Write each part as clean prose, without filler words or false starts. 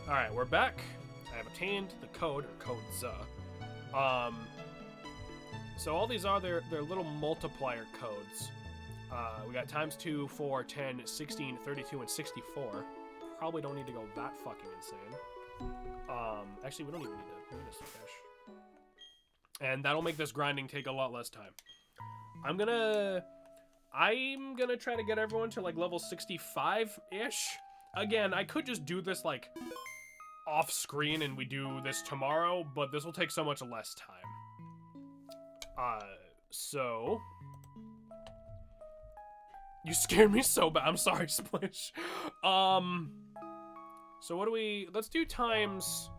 Alright, we're back. I have obtained the code, or codes. So all these are their little multiplier codes. We got times 2, 4, 10, 16, 32, and 64. Probably don't need to go that fucking insane. Actually, we don't even need to fish. And that'll make this grinding take a lot less time. I'm gonna try to get everyone to like level 65-ish. Again, I could just do this like off screen and we do this tomorrow, but this will take so much less time. So you scared me so bad. I'm sorry, Splish. So what do we, let's do times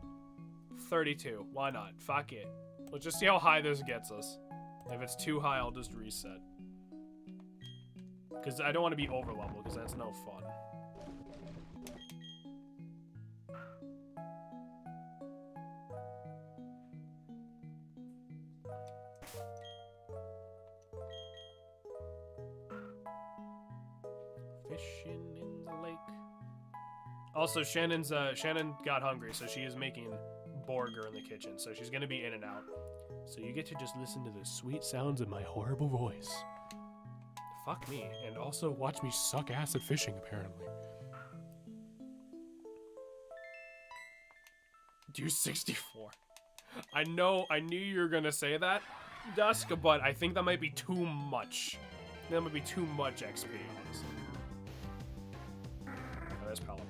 32. Why not? Fuck it. Let's just see how high this gets us. If it's too high, I'll just reset. Because I don't want to be over level, because that's no fun. Fishing in the lake. Also, Shannon got hungry, so she is making burger in the kitchen, so she's gonna be in and out. So you get to just listen to the sweet sounds of my horrible voice. Fuck me, and also watch me suck ass at fishing, apparently. Do 64. I knew you were gonna say that, Dusk, but I think that might be too much. That might be too much XP, honestly. Oh, there's Paliper.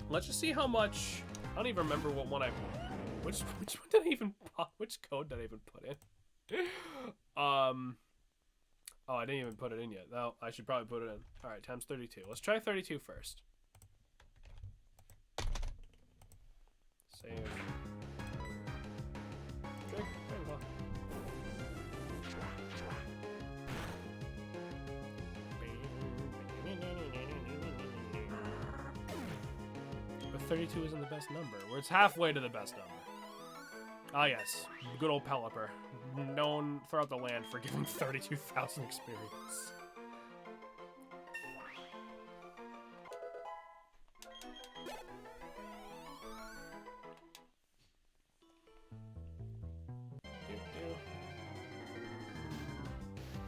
Let's just see how much. I don't even remember what one which one did I even which code did I even put in? Oh, I didn't even put it in yet. No, I should probably put it in. All right, times 32. Let's try 32 first. Save. Okay, very well. But 32 isn't the best number. Where it's halfway to the best number. Ah, yes. Good old Pelipper. Known throughout the land for giving 32,000 experience.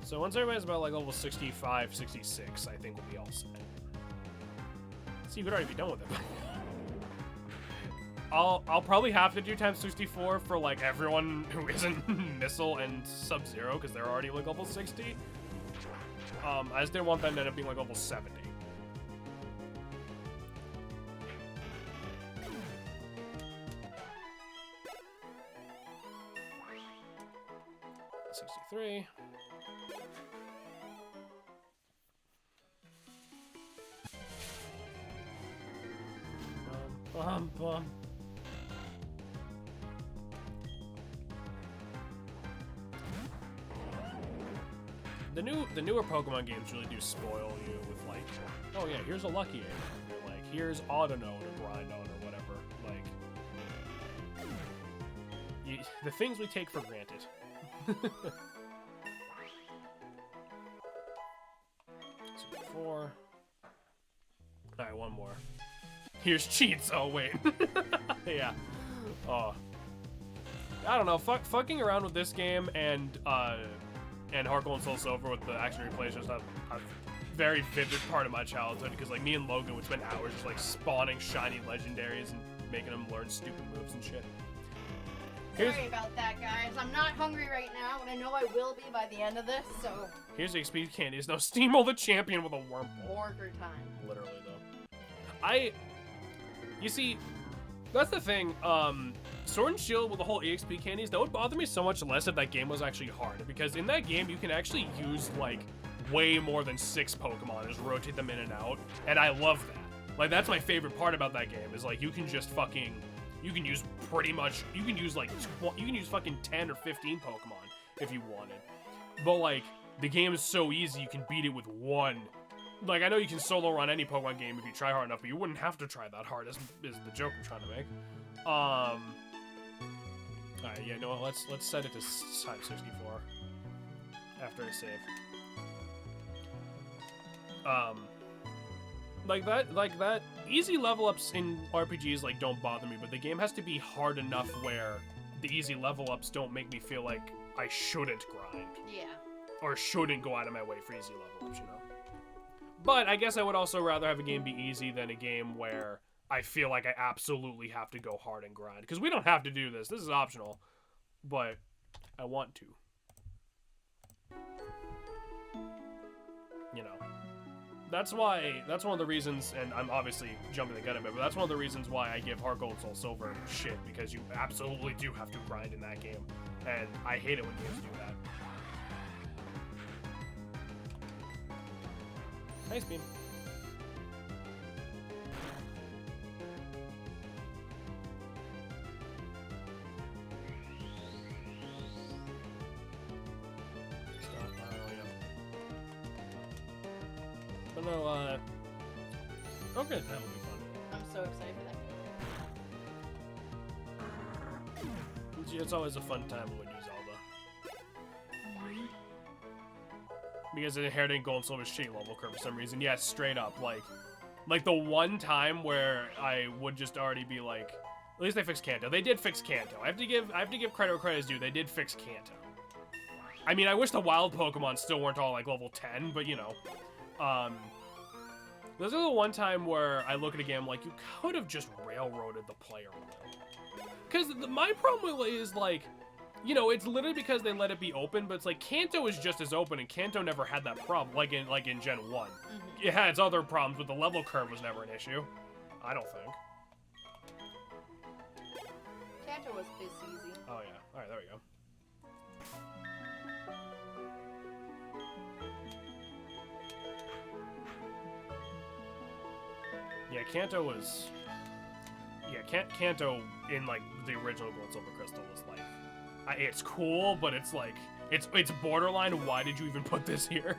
So once everybody's about like level 65, 66, I think we'll be all set. So you could already be done with it. I'll probably have to do times 64 for like everyone who isn't Missile and Sub-Zero because they're already like level 60. I just didn't want them to end up being like level 70. $63. Bum. The newer Pokemon games really do spoil you with like, oh yeah, here's a lucky egg. Or like, here's Audino to grind on or whatever. Like, the things we take for granted. 4. Alright, one more. Here's cheats. Oh wait. Yeah. Oh. I don't know. Fucking around with this game and Heart Gold and Soul Silver with the action replays just a very vivid part of my childhood because like me and Logan would spend hours just like spawning shiny legendaries and making them learn stupid moves and shit. Sorry about that, guys. I'm not hungry right now, and I know I will be by the end of this, so... Here's the XP candies. Now steamroll the champion with a wormhole. Order time. Literally, though. You see, that's the thing. Sword and Shield with the whole EXP candies, that would bother me so much less if that game was actually hard. Because in that game, you can actually use, like, way more than 6 Pokemon and just rotate them in and out. And I love that. Like, that's my favorite part about that game, is, like, you can just fucking... You can use pretty much, you can use fucking 10 or 15 Pokemon if you wanted. But like, the game is so easy you can beat it with 1. Like, I know you can solo run any Pokemon game if you try hard enough, but you wouldn't have to try that hard, is the joke I'm trying to make. Alright, yeah, you know what, let's set it to times 64 after I save. Like that easy level ups in RPGs like don't bother me, but the game has to be hard enough where the easy level ups don't make me feel like I shouldn't grind. Yeah. Or shouldn't go out of my way for easy level ups, you know? But I guess I would also rather have a game be easy than a game where I feel like I absolutely have to go hard and grind. Because we don't have to do this. This is optional. But I want to. You know. That's one of the reasons, and I'm obviously jumping the gun a bit, but that's one of the reasons why I give Heart Gold Soul Silver shit, because you absolutely do have to grind in that game. And I hate it when games do that. Nice beam. But no, okay, that will be fun. I'm so excited for that. It's always a fun time when we do Zelda. Because inheriting gold and silver shitty level curve for some reason. Yeah, straight up. Like the one time where I would just already be like, at least they fixed Kanto. They did fix Kanto. I have to give credit where credit is due. They did fix Kanto. I mean, I wish the wild Pokemon still weren't all like level 10, but you know. Those are the one time where I look at a game like, you could have just railroaded the player a little. Because my problem with it is like, you know, it's literally because they let it be open, but it's like Kanto is just as open, and Kanto never had that problem, like in Gen 1. Mm-hmm. It had its other problems, but the level curve was never an issue. I don't think. Kanto was this easy. Oh yeah. Alright, there we go. Yeah, Kanto was... Yeah, Kanto in, like, the original Gold Silver Crystal was, like... it's cool, but it's, like... It's borderline, why did you even put this here?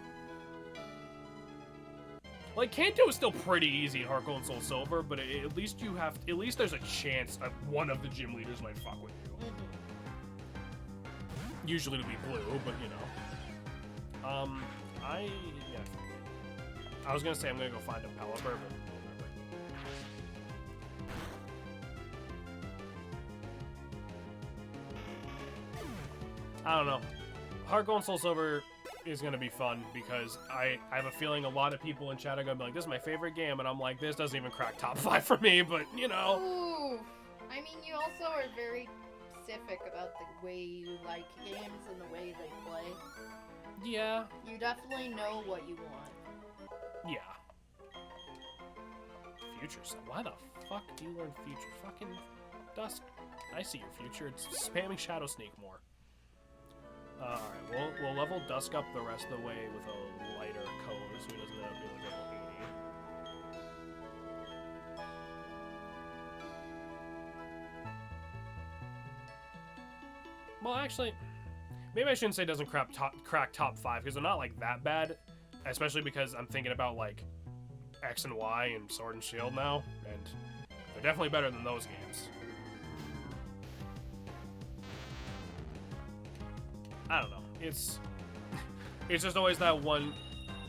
Like, Kanto is still pretty easy in Heart Gold and Soul Silver, but at least you have... At least there's a chance that one of the gym leaders might fuck with you. Mm-hmm. Usually it'll be blue, but, you know. Yeah. I was gonna say I'm gonna go find a Pelipper, but... I don't know. Heart Gold and Soul Silver is going to be fun because I have a feeling a lot of people in chat are going to be like, this is my favorite game, and I'm like, this doesn't even crack top 5 for me, but, you know. Ooh. I mean, you also are very specific about the way you like games and the way they play. Yeah. You definitely know what you want. Yeah. Future stuff. Why the fuck do you learn future? Fucking Dusk. I see your future. It's spamming Shadow Sneak more. Alright, we'll level Dusk up the rest of the way with a lighter code so he doesn't end up being like level 80. Well, actually, maybe I shouldn't say it doesn't crack top 5, because they're not like that bad, especially because I'm thinking about like X and Y and Sword and Shield now, and they're definitely better than those games. I don't know. It's just always that one.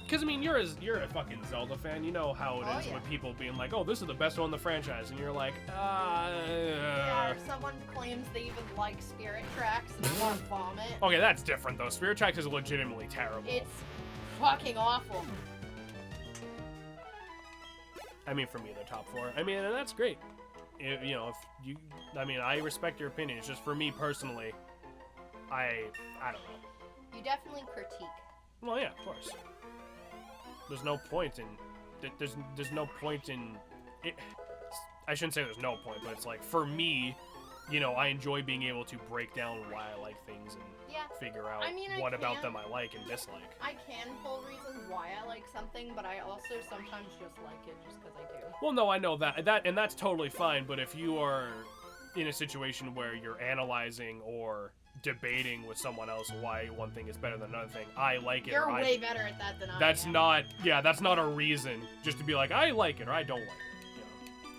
Because I mean, you're a fucking Zelda fan. You know how it is with people being like, "Oh, this is the best one in the franchise," and you're like, Yeah, or someone claims they even like Spirit Tracks and they want to vomit. Okay, that's different though. Spirit Tracks is legitimately terrible. It's fucking awful. I mean, for me, they're top 4. I mean, and that's great. You know, if you, I mean, I respect your opinion. It's just for me personally. I don't know. You definitely critique. Well, yeah, of course. There's no point in... There's no point in... It, I shouldn't say there's no point, but it's like, for me, you know, I enjoy being able to break down why I like things and figure out what about them I like and dislike. I can pull reasons why I like something, but I also sometimes just like it just because I do. Well, no, I know that, and that's totally fine, but if you are in a situation where you're analyzing or debating with someone else why one thing is better than another thing, I like it. You're way better at that than I am. That's not, yeah, that's not a reason just to be like, I like it or I don't like it. You know?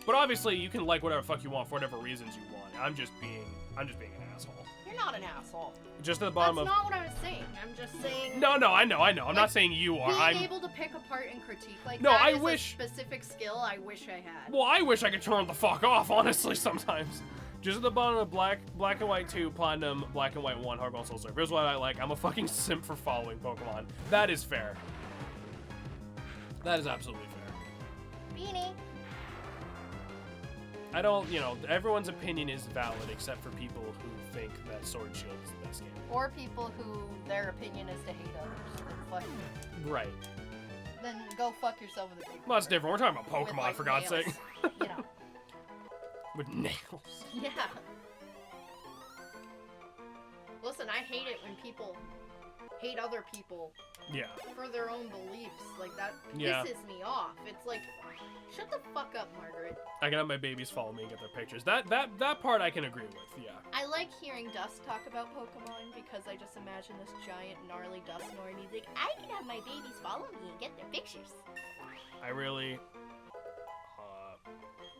But obviously, you can like whatever fuck you want for whatever reasons you want. I'm just being an asshole. You're not an asshole. Just at the bottom That's not what I was saying. I'm just saying. No, I know. I'm like, not saying you are. Being able to pick apart and critique like no, that I is wish... a specific skill I wish I had. Well, I wish I could turn the fuck off, honestly, sometimes. Just at the bottom of Black and White 2, Platinum, Black and White 1, Hard Gold Soul Silver. Here's what I like. I'm a fucking simp for following Pokemon. That is fair. That is absolutely fair. Beanie. I don't, everyone's opinion is valid except for people who think that Sword and Shield is the best game. Or people who their opinion is to hate others. Fuck you. Right. Then go fuck yourself with the people. Well, that's different. We're talking about Pokemon, With, like, for God's nails. sake. You know. With nails. Yeah. Listen, I hate it when people hate other people Yeah. for their own beliefs. Like, that Yeah. pisses me off. It's like, shut the fuck up, Margaret. I can have my babies follow me and get their pictures. That part I can agree with, yeah. I like hearing Dust talk about Pokemon because I just imagine this giant, gnarly Dusknoid. He's like, I can have my babies follow me and get their pictures. I really...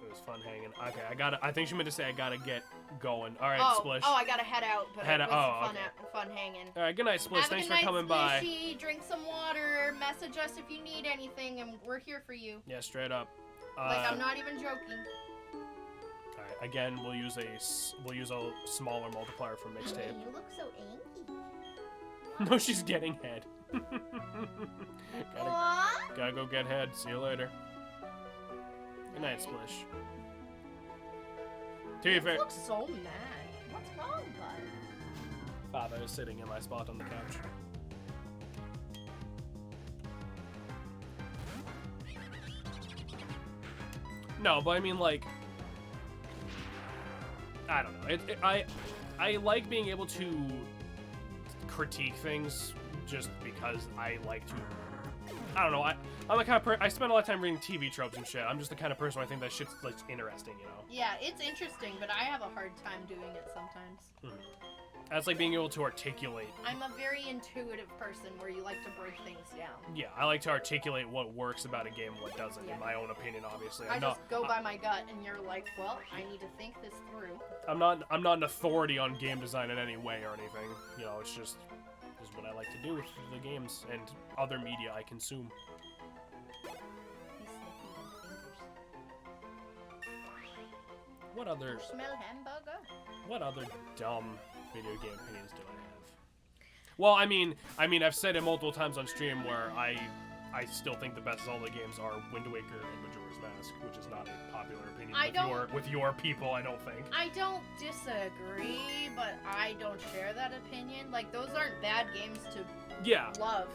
it was fun hanging. Okay, I think she meant to say I gotta get going. Alright, Splish. Oh, I gotta head out, but Head it was out. fun hanging. Alright, good night, Splish. Have Thanks a for good coming night, by. Splishy. Drink some water. Message us if you need anything, and we're here for you. Yeah, straight up. Like, I'm not even joking. Alright, again, we'll use a smaller multiplier for mixtape. You look so angry. No, she's getting head. What? Gotta go get head. See you later. Good night, Splish. To be fair, You look so mad. What's wrong, bud? Father is sitting in my spot on the couch. No, but I mean, like, I don't know. I like being able to critique things just because I like to. I don't know. I'm the kind of I spend a lot of time reading TV tropes and shit. I'm just the kind of person where I think that shit's like interesting, you know. Yeah, it's interesting, but I have a hard time doing it sometimes. That's like being able to articulate. I'm a very intuitive person where you like to break things down. Yeah, I like to articulate what works about a game and what doesn't, Yeah. in my own opinion, obviously. I just go by my gut, and you're like, well, I need to think this through. I'm not an authority on game design in any way or anything. You know, it's just what I like to do with the games and other media I consume. He's sniffing my fingers. What other Smell hamburger? What other dumb video game opinions do I have? Well, I mean, I've said it multiple times on stream where I still think the best Zelda games are Wind Waker and Majora's Mask, which is not a popular opinion with your people, I don't think. I don't disagree, but I don't share that opinion. Like, those aren't bad games to love.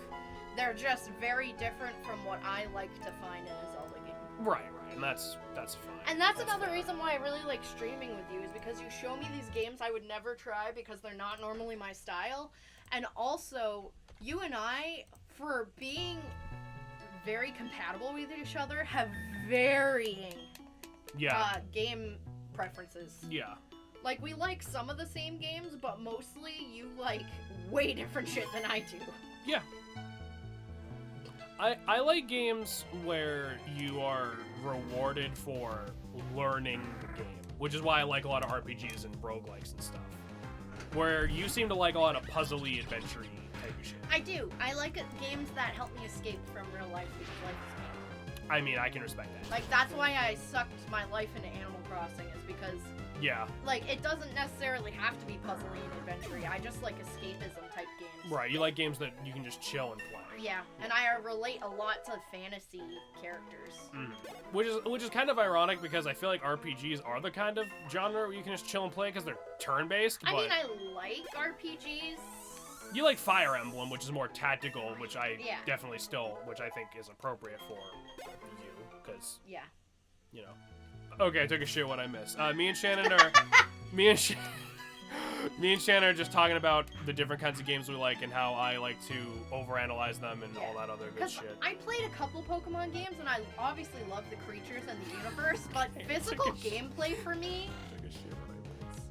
They're just very different from what I like to find in a Zelda game. Right, and that's fine. And that's another reason why I really like streaming with you, is because you show me these games I would never try because they're not normally my style. And also, you and I, for being very compatible with each other, have varying game preferences. Yeah. Like, we like some of the same games, but mostly you like way different shit than I do. Yeah. I like games where you are rewarded for learning the game, which is why I like a lot of RPGs and roguelikes and stuff. Where you seem to like a lot of puzzly, adventure-y type of shit. I do. I like games that help me escape from real life because life is painful. I mean, I can respect that. Like, that's why I sucked my life into Animal Crossing, is because, like, it doesn't necessarily have to be puzzly and adventure-y. I just like escapism type games. Right, you like games that you can just chill and play. Yeah, and I relate a lot to fantasy characters. Which is kind of ironic because I feel like RPGs are the kind of genre where you can just chill and play because they're turn-based. I mean, I like RPGs. You like Fire Emblem, which is more tactical, which I definitely which I think is appropriate for you, because you know. Okay, I took a shit what I missed. Me and Shannon are me and Shannon are just talking about the different kinds of games we like and how I like to overanalyze them and all that other good shit. I played a couple Pokemon games and I obviously love the creatures and the universe, but physical gameplay for me, Took a shit what I missed.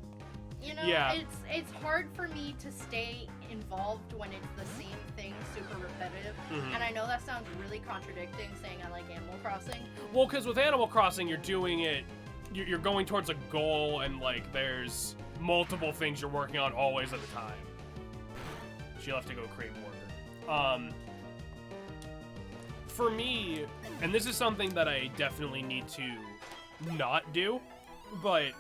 you know, it's hard for me to stay involved when it's the same thing, super repetitive. Mhm. And I know that sounds really contradicting, saying I like Animal Crossing. Well, because with Animal Crossing, you're doing it, you're going towards a goal, and like there's multiple things you're working on always at a time. She'll have to go create worker. For me, and this is something that I definitely need to not do, but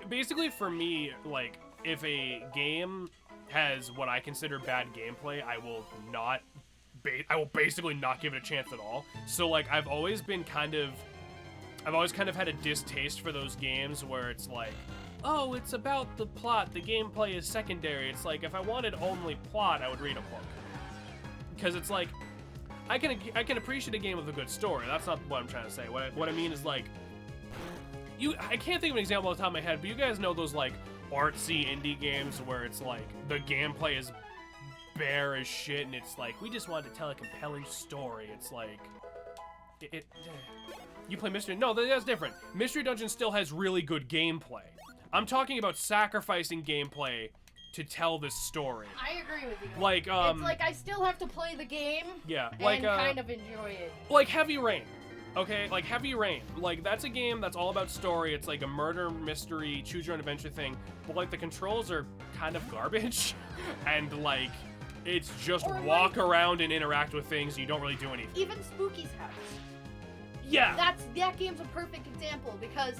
basically for me, like, if a game has what I consider bad gameplay, I will basically not give it a chance at all. So like I've always kind of had a distaste for those games where it's like, oh, it's about the plot, the gameplay is secondary. It's like, if I wanted only plot, I would read a book. Because it's like, I can appreciate a game with a good story. That's not what I'm trying to say. What I mean is like, I can't think of an example off the top of my head, but you guys know those like artsy indie games where it's like the gameplay is bare as shit, and it's like, we just wanted to tell a compelling story. It's like, you play Mystery? No, that's different. Mystery Dungeon still has really good gameplay. I'm talking about sacrificing gameplay to tell this story. I agree with you. Like, it's like I still have to play the game. Yeah, and like kind of enjoy it. Like Heavy Rain. Okay, like Heavy Rain. Like, that's a game that's all about story. It's like a murder mystery, choose your own adventure thing. But like the controls are kind of garbage, and like it's just Or, walk like, around and interact with things, and you don't really do anything. Even Spooky's House. Yeah. That game's a perfect example because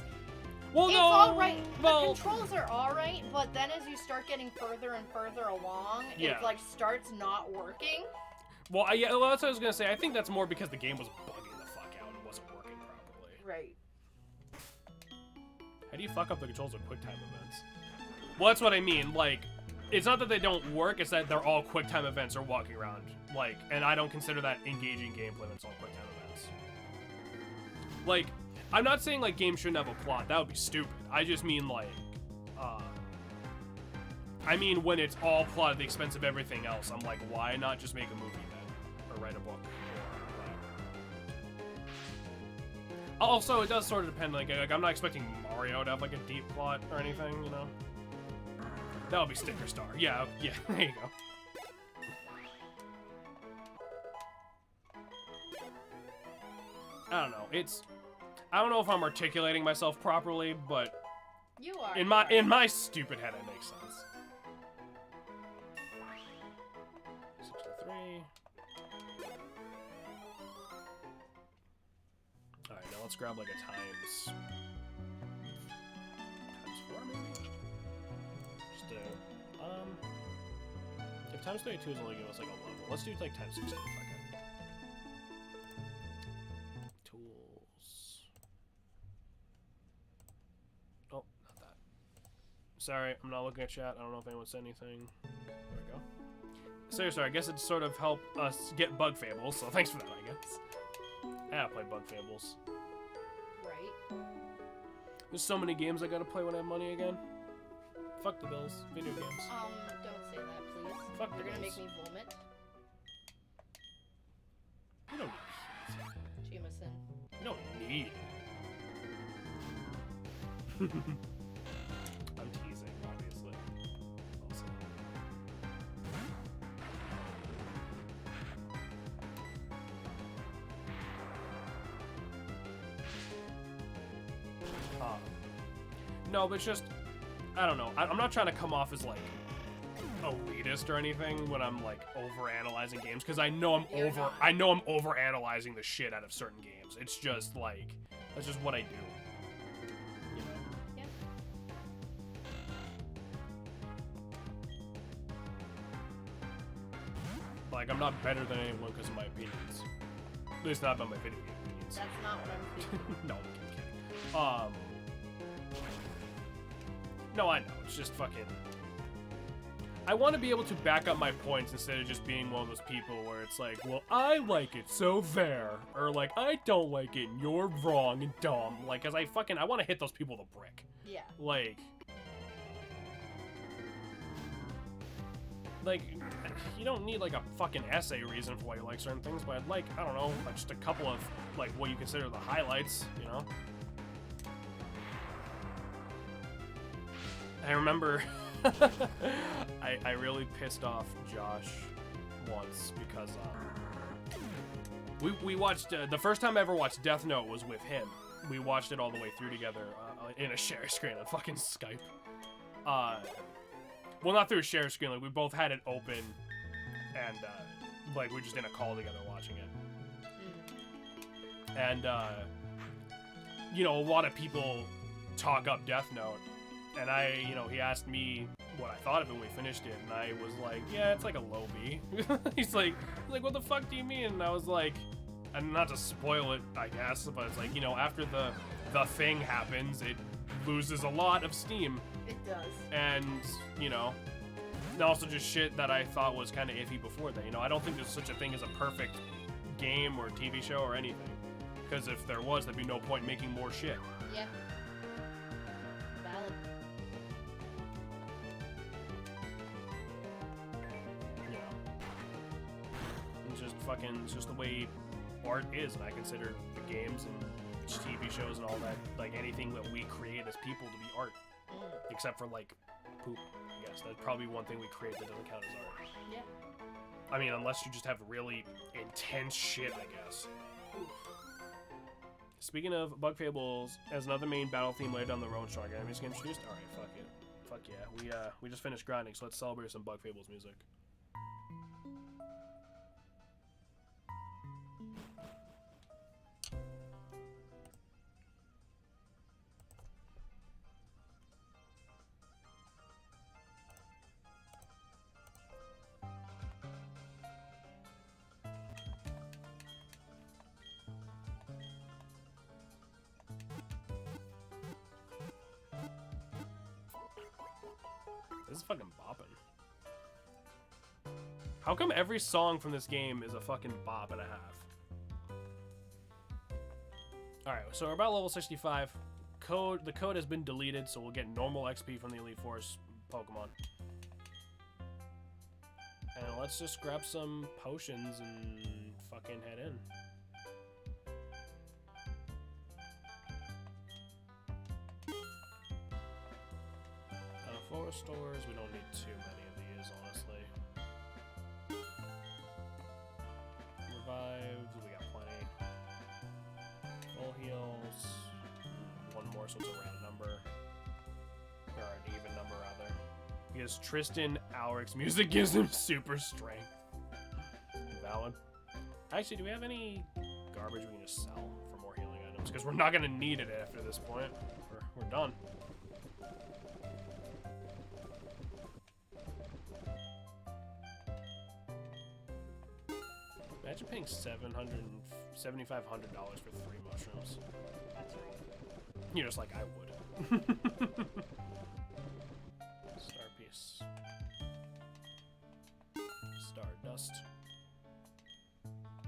Well, it's no. alright. Well, The controls are alright, but then as you start getting further and further along, Yeah. it like starts not working. well, that's what I was gonna say. I think that's more because the game was bugging the fuck out and wasn't working properly. Right. How do you fuck up the controls with QuickTime events? Well, that's what I mean. Like, it's not that they don't work, it's that they're all QuickTime events or walking around. Like, and I don't consider that engaging gameplay when it's all QuickTime events. Like, I'm not saying, like, games shouldn't have a plot. That would be stupid. I just mean, like, I mean, when it's all plot at the expense of everything else, I'm like, why not just make a movie then? Or write a book? Or whatever. Also, it does sort of depend, like, I'm not expecting Mario to have, like, a deep plot or anything, you know? That would be Sticker Star. Yeah, yeah, there you go. I don't know, I don't know if I'm articulating myself properly, but You are. in my stupid head, it makes sense. 63. Alright, now let's grab like a times 4 maybe? Just if times 32 is only give us like a level, let's do like times 16 if I can. Tools. Oh, not that. Sorry, I'm not looking at chat. I don't know if anyone said anything. There we go. Seriously, I guess it sort of helped us get Bug Fables, so thanks for that, I guess. Yeah, I played Bug Fables. Right. There's so many games I gotta play when I have money again. Fuck the bills. Video games. Don't say that, please. Fuck You're the gonna bills. make me vomit. You don't Jameson. You don't need. I'm teasing, obviously. Also. No, but it's just, I don't know. I'm not trying to come off as like elitist or anything when I'm like over-analyzing games, because I know I'm over-analyzing the shit out of certain games. It's just like, that's just what I do. You know? Yeah. Like, I'm not better than anyone because of my opinions. At least not about my video game opinions. That's not what I'm thinking. No, I'm kidding. No, I know. It's just fucking... I want to be able to back up my points instead of just being one of those people where it's like, well, I like it, so fair. Or like, I don't like it, and you're wrong and dumb. Like, cause I want to hit those people with a brick. Yeah. Like, you don't need like a fucking essay reason for why you like certain things, but I'd like, I don't know, like just a couple of like what you consider the highlights, you know? I remember I really pissed off Josh once because we watched the first time I ever watched Death Note was with him. We watched it all the way through together in a share screen on fucking Skype. Well, not through a share screen. Like we both had it open, and like we're just in a call together watching it. And you know, a lot of people talk up Death Note, and he asked me what I thought of it when we finished it, and I was like, yeah, it's like a low B. He's like, what the fuck do you mean? And I was like, and not to spoil it, I guess, but it's like, you know, after the thing happens, it loses a lot of steam. It does. And, you know, and also just shit that I thought was kind of iffy before that. You know, I don't think there's such a thing as a perfect game or TV show or anything. Because if there was, there'd be no point making more shit. Yeah. Valid. You know. It's just the way art is, and I consider the games and TV shows and all that, like anything that we create as people to be art. Except for, like, poop, I guess. That's probably one thing we create that doesn't count as art. Yeah. I mean, unless you just have really intense shit, I guess. Speaking of Bug Fables, as another main battle theme laid down the road, strong enemies get introduced. Alright, fuck it. Fuck yeah. We just finished grinding, so let's celebrate some Bug Fables music. This is fucking bopping. How come every song from this game is a fucking bop and a half? Alright, so we're about level 65. The code has been deleted, so we'll get normal XP from the Elite Force Pokemon. And let's just grab some potions and fucking head in. Forest stores, we don't need too many of these, honestly. Revives, we got plenty. Full heals, one more, so it's a round number. Or an even number, rather. Because Tristan Alric's music gives him super strength. Valid. Actually, do we have any garbage we can just sell for more healing items? Because we're not going to need it after this point. We're done. Imagine paying $7,500 for 3 mushrooms. That's right. You're just like, I would. Star piece. Stardust.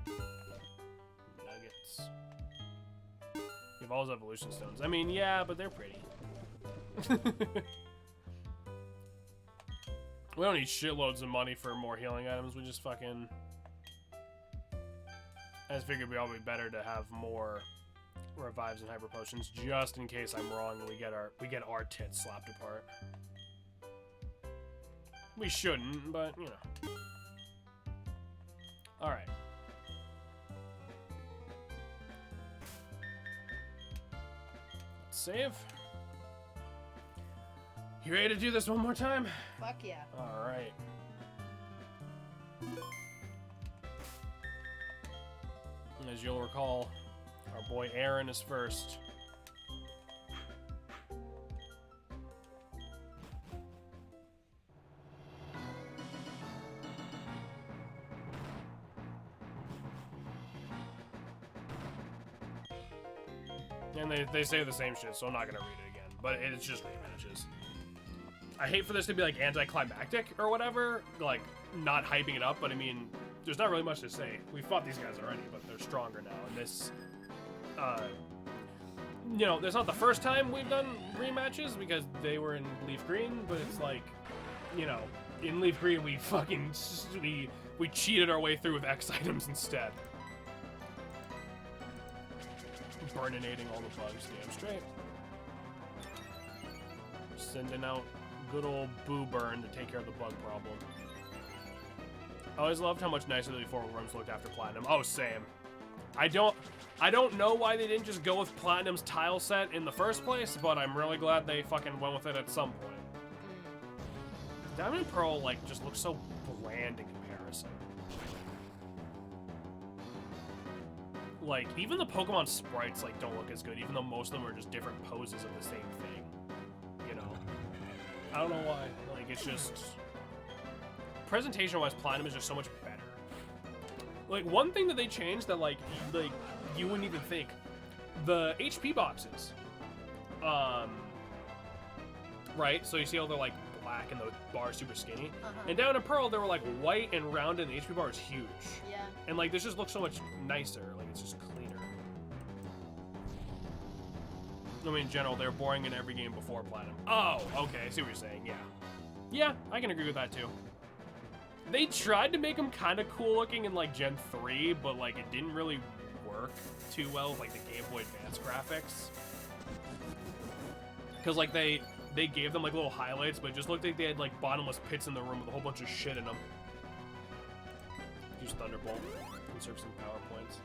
Nuggets. You have all those evolution stones. I mean, yeah, but they're pretty. We don't need shitloads of money for more healing items. We just fucking... I just figured it'd probably be better to have more revives and hyper potions, just in case I'm wrong and we get our tits slapped apart. We shouldn't, but you know. All right. Let's save. You ready to do this one more time? Fuck yeah. All right. As you'll recall, our boy Aaron is first. And they say the same shit, so I'm not gonna read it again. But it's just rematches. I hate for this to be like anticlimactic or whatever, like not hyping it up, but I mean, there's not really much to say. We fought these guys already, but they're stronger now. And this, you know, that's not the first time we've done rematches because they were in Leaf Green, but it's like, you know, in Leaf Green we fucking, we cheated our way through with X items instead. Burninating all the bugs damn straight. Sending out good old Boo Burn to take care of the bug problem. I always loved how much nicer the before rooms looked after Platinum. Oh, same. I don't know why they didn't just go with Platinum's tile set in the first place, but I'm really glad they fucking went with it at some point. Diamond and Pearl, like, just looks so bland in comparison. Like, even the Pokemon sprites, like, don't look as good, even though most of them are just different poses of the same thing. You know? I don't know why. Like, it's just... Presentation-wise, Platinum is just so much better. Like, one thing that they changed that, like, you wouldn't even think. The HP boxes. Right? So you see how they're, like, black and the bar is super skinny? And down in Pearl, they were, like, white and rounded, and the HP bar is huge. Yeah. And, like, this just looks so much nicer. Like, it's just cleaner. I mean, in general, they're boring in every game before Platinum. Oh, okay. I see what you're saying. Yeah. Yeah, I can agree with that, too. They tried to make them kind of cool looking in, like, Gen 3, but, like, it didn't really work too well with, like, the Game Boy Advance graphics. Because, like, they gave them, like, little highlights, but it just looked like they had, like, bottomless pits in the room with a whole bunch of shit in them. Use Thunderbolt. Conserve some power points.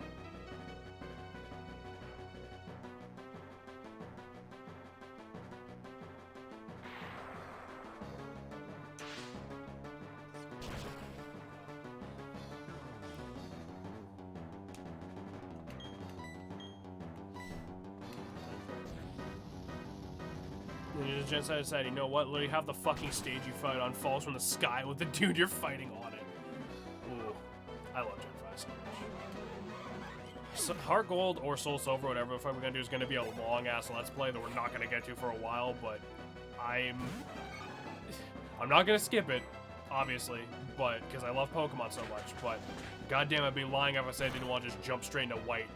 Genocide decided, you know what? Literally half the fucking stage you fight on falls from the sky with the dude you're fighting on it. Ooh, I love Gen 5 so much. So, Heart Gold or Soul Silver, whatever the fuck we're gonna do, is gonna be a long ass Let's Play that we're not gonna get to for a while. But I'm not gonna skip it, obviously, but because I love Pokemon so much. But goddamn, I'd be lying if I said I didn't want to just jump straight into White.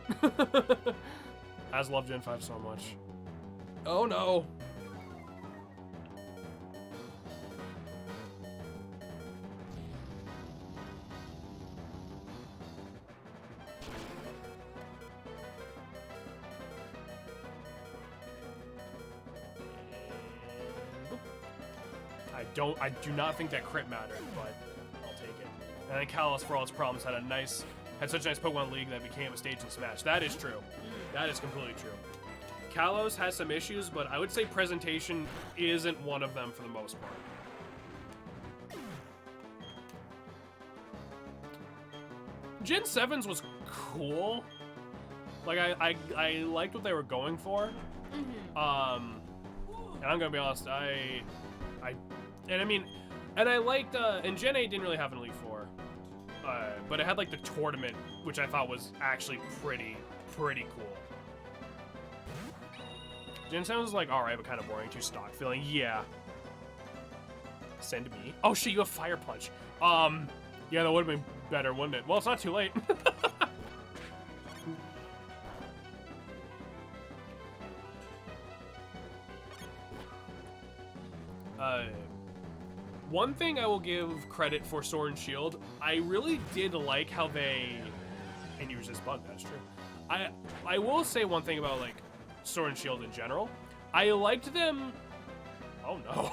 I just love Gen 5 so much. Oh no. I do not think that crit mattered, but I'll take it. And then Kalos, for all its problems, had such a nice Pokemon League that became a stage in Smash. That is true. That is completely true. Kalos has some issues, but I would say presentation isn't one of them for the most part. Gen 7's was cool. Like, I liked what they were going for. And I'm gonna be honest, I liked, and Gen 8 didn't really have an Elite Four, but it had, like, the tournament, which I thought was actually pretty cool. Gen 7 was, like, alright, but kind of boring, too stock feeling, yeah. Send me. Oh, shit, you have Fire Punch. Yeah, that would have been better, wouldn't it? Well, it's not too late. One thing I will give credit for Sword and Shield, I really did like how they, and use this bug, that's true. I will say one thing about, like, Sword and Shield in general. I liked them, oh no.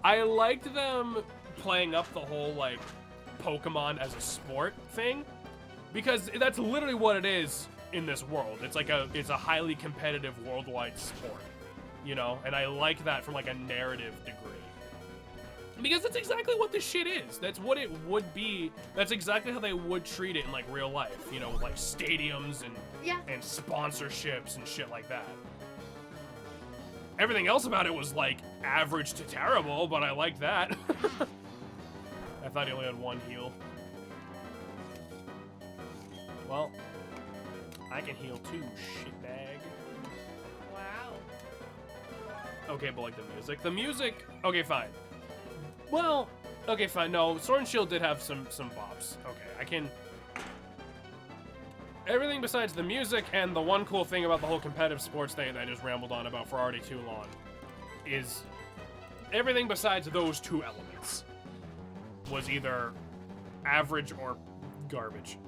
I liked them playing up the whole, like, Pokemon as a sport thing, because that's literally what it is in this world. It's like it's a highly competitive worldwide sport, you know, and I like that from, like, a narrative degree. Because that's exactly what this shit is. That's what it would be. That's exactly how they would treat it in, like, real life. You know, with, like, stadiums and sponsorships and shit like that. Everything else about it was, like, average to terrible, but I liked that. I thought he only had one heal. Well, I can heal too, shitbag. Wow. Okay, but, like, the music, okay, fine. Well, okay, fine. No, Sword and Shield did have some bops. Okay, I can... Everything besides the music and the one cool thing about the whole competitive sports thing that I just rambled on about for already too long is everything besides those two elements was either average or garbage.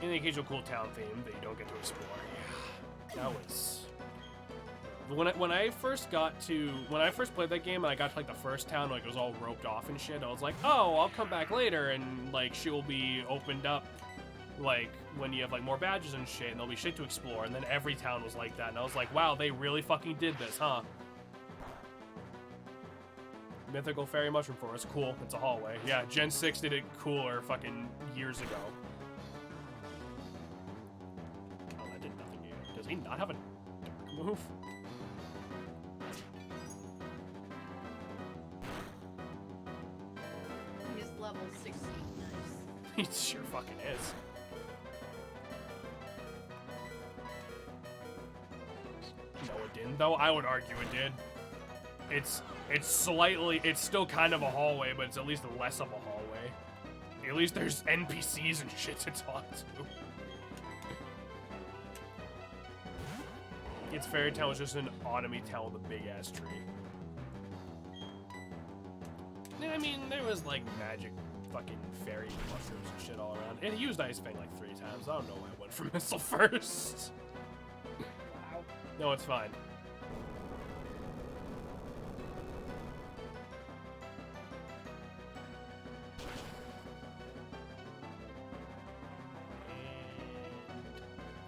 And the occasional cool town theme that you don't get to explore. Yeah, that was... When I first played that game and I got to like the first town, like it was all roped off and shit, I was like, oh, I'll come back later and like she will be opened up like when you have like more badges and shit and there'll be shit to explore, and then every town was like that and I was like, wow, they really fucking did this, huh? Mythical Fairy Mushroom Forest, cool, it's a hallway. Yeah, Gen 6 did it cooler fucking years ago. Oh, that did nothing new. Does he not have a dark move? He's level 16, nice. He sure fucking is. No, it didn't, though. I would argue it did. It's still kind of a hallway, but it's at least less of a hallway. At least there's NPCs and shit to talk to. It's Fairy Town was just an autumny town with a big ass tree. I mean, there was like magic fucking fairy mushrooms and shit all around. And he used Ice Fang like 3 times. I don't know why I went for Missile first. Wow. No, it's fine.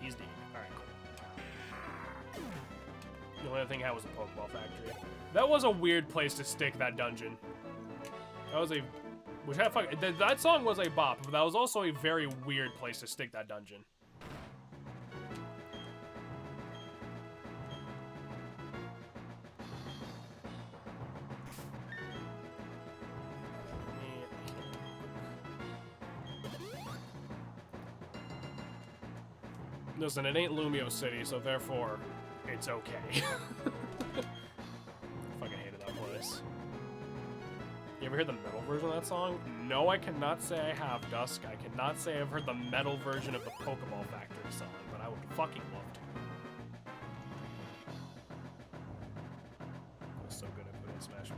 He's dead. Alright, cool. The only other thing I had was a Pokeball Factory. That was a weird place to stick that dungeon. That was a... Which had fuck... That song was a bop, but that was also a very weird place to stick that dungeon. Listen, it ain't Lumio City, so therefore, it's okay. Fucking hated that place. You ever hear the metal version of that song? No, I cannot say I have, Dusk. I cannot say I've heard the metal version of the Pokeball Factory song, but I would fucking love to. It was so good I put it in Smash 4.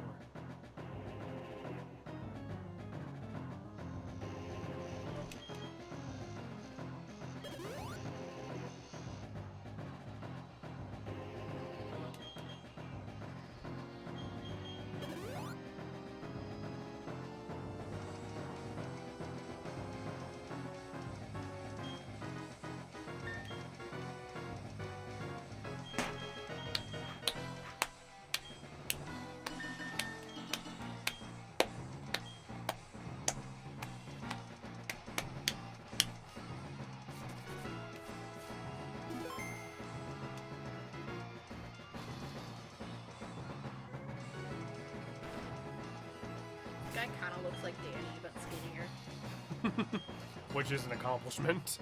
Guy kind of looks like Danny, but skinnier. Which is an accomplishment.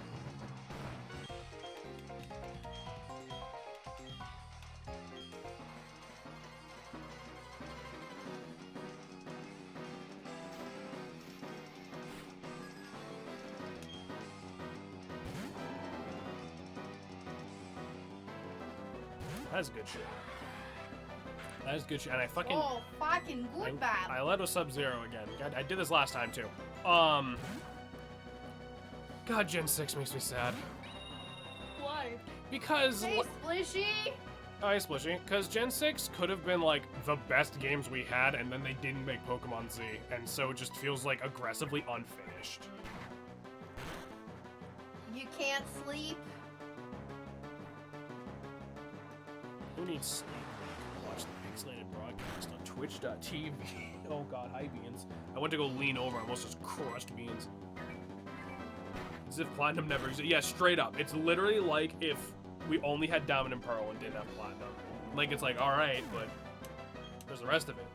That's good shit. That is good shit, and I fucking... Oh, fucking good bad. I led with Sub-Zero again. God, I did this last time, too. God, Gen 6 makes me sad. Why? Because... Hey, Splishy! Oh, hey, Splishy. Because Gen 6 could have been, like, the best games we had, and then they didn't make Pokemon Z, and so it just feels, like, aggressively unfinished. You can't sleep? Who needs sleep? Watch the pixelated broadcast on twitch.tv. Oh god, hi Beans. I went to go lean over, I almost just crushed Beans. As if Platinum never existed. Yeah, straight up. It's literally like if we only had Diamond and Pearl and didn't have Platinum. Like, it's like, alright, but there's the rest of it.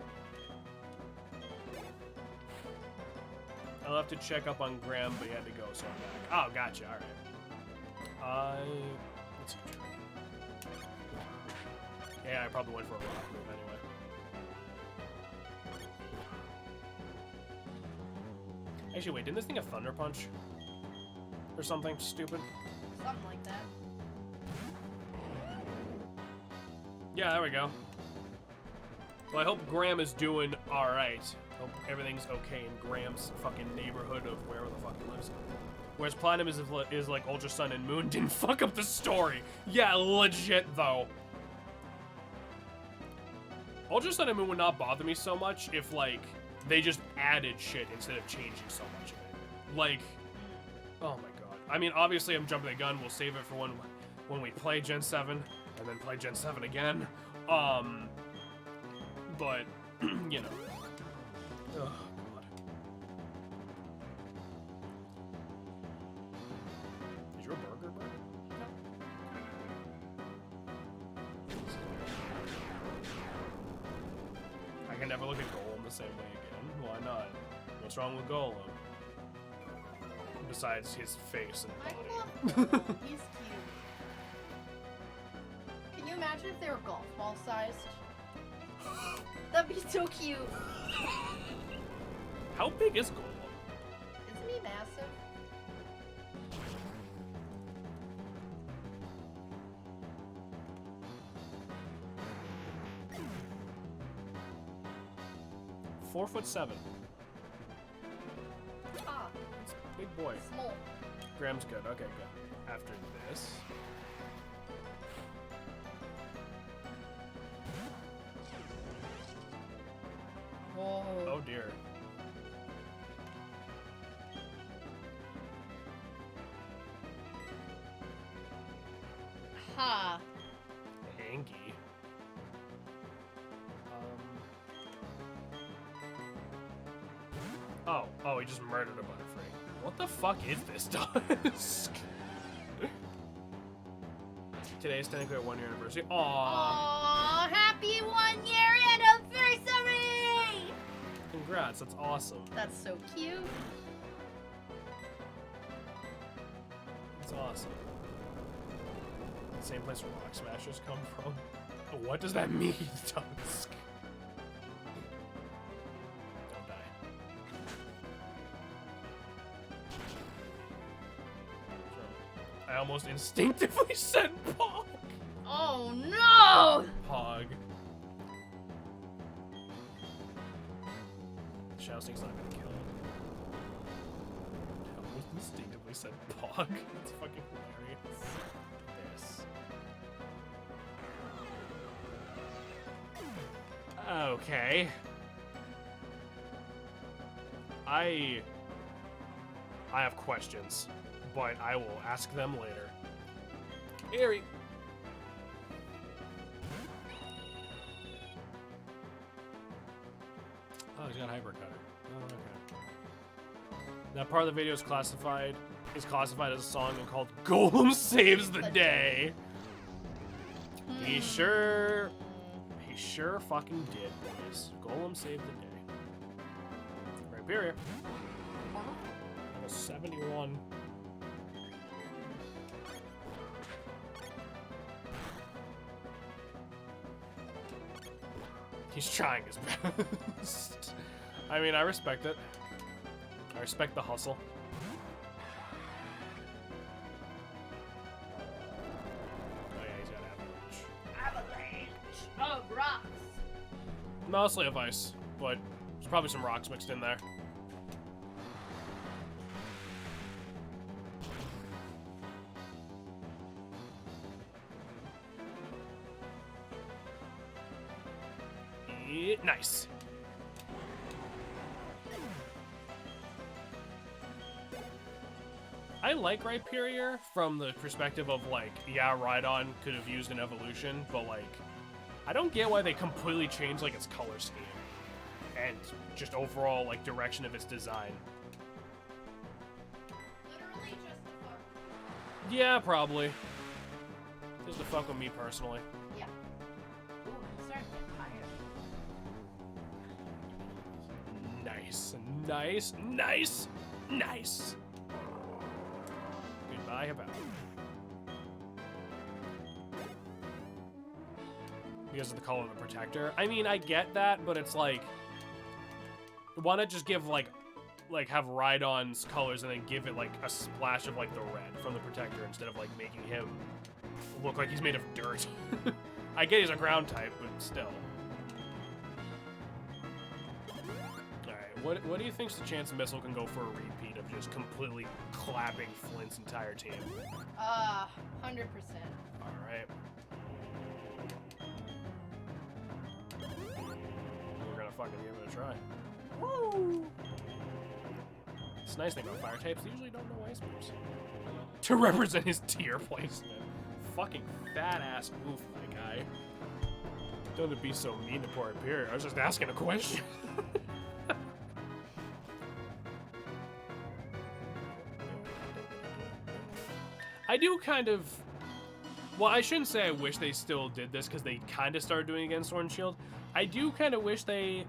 I'll have to check up on Graham, but he had to go, so I'm back. Oh, gotcha, alright. Let's see. Yeah, I probably went for a rock move anyway. Actually, wait, didn't this thing have Thunder Punch? Or something stupid? Something like that. Yeah, there we go. Well, I hope Graham is doing alright. Hope everything's okay in Graham's fucking neighborhood of wherever the fuck he lives. Whereas Platinum is like Ultra Sun and Moon didn't fuck up the story. Yeah, legit though. Ultra Sun and Moon would not bother me so much if like they just added shit instead of changing so much of it. Like, oh my god. I mean, obviously I'm jumping the gun. We'll save it for when we play Gen 7 and then play Gen 7 again. But you know. Oh god. Is your burger? No. I can never look at Golem the same way again. Why not? What's wrong with Golem? Besides his face and I body. love Golem. He's cute. Can you imagine if they were golf ball sized? That'd be so cute. How big is Golem? Isn't he massive? Four foot 7. Ah, It's a big boy. small. Graham's good. Okay, good. After this. Whoa. Oh dear. Ha. Hanky. Oh, he just murdered a Butterfree. What the fuck is this Dusk? Today is technically our 1-year anniversary. Aww. Aw, happy 1-year anniversary! Congrats, that's awesome. That's so cute. That's awesome. Same place where Rock Smashers come from. What does that mean, Dusk? Don't die. I almost instinctively said Pog. Oh no! Pog. Shadow Sneak's not gonna kill him. I almost instinctively said Pog. It's fucking hilarious. This. Okay. I have questions, but I will ask them later. Eerie. Oh, he's got Hyper Cutter. Oh, okay. That part of the video is classified as a song and called Golem Saves the Day. He sure fucking did, boys. Golem saved the day. Rhyperior. Level 71. He's trying his best. I mean, I respect it. I respect the hustle. Oh yeah, he's got Avalanche. Avalanche of rocks. Mostly of ice, but there's probably some rocks mixed in there. Yeah, nice. I like Rhyperior from the perspective of like, yeah, Rhydon could have used an evolution, but like, I don't get why they completely changed like its color scheme and just overall like direction of its design. Literally just the fuck. Yeah, probably. Just to fuck with me personally. Yeah. Ooh, I'm starting to get tired. Nice, nice, nice, nice. Goodbye, about. Because of the color of the protector. I mean, I get that, but it's like, why not just give like have Rhydon's colors and then give it like a splash of like the red from the protector instead of like making him look like he's made of dirt. I get he's a ground type, but still. Alright. What do you think's the chance Missile can go for a repeat of just completely clapping Flint's entire team? 100%. All right. We're gonna fucking give it a try. Woo! It's a nice thing about fire types, they usually don't know ice moves. To represent his tier placement. Fucking fat ass move, my guy. Don't be so mean to poor Imperial. I was just asking a question. I do kind of. Well, I shouldn't say I wish they still did this because they kind of started doing it against Sword and Shield. I do kind of wish they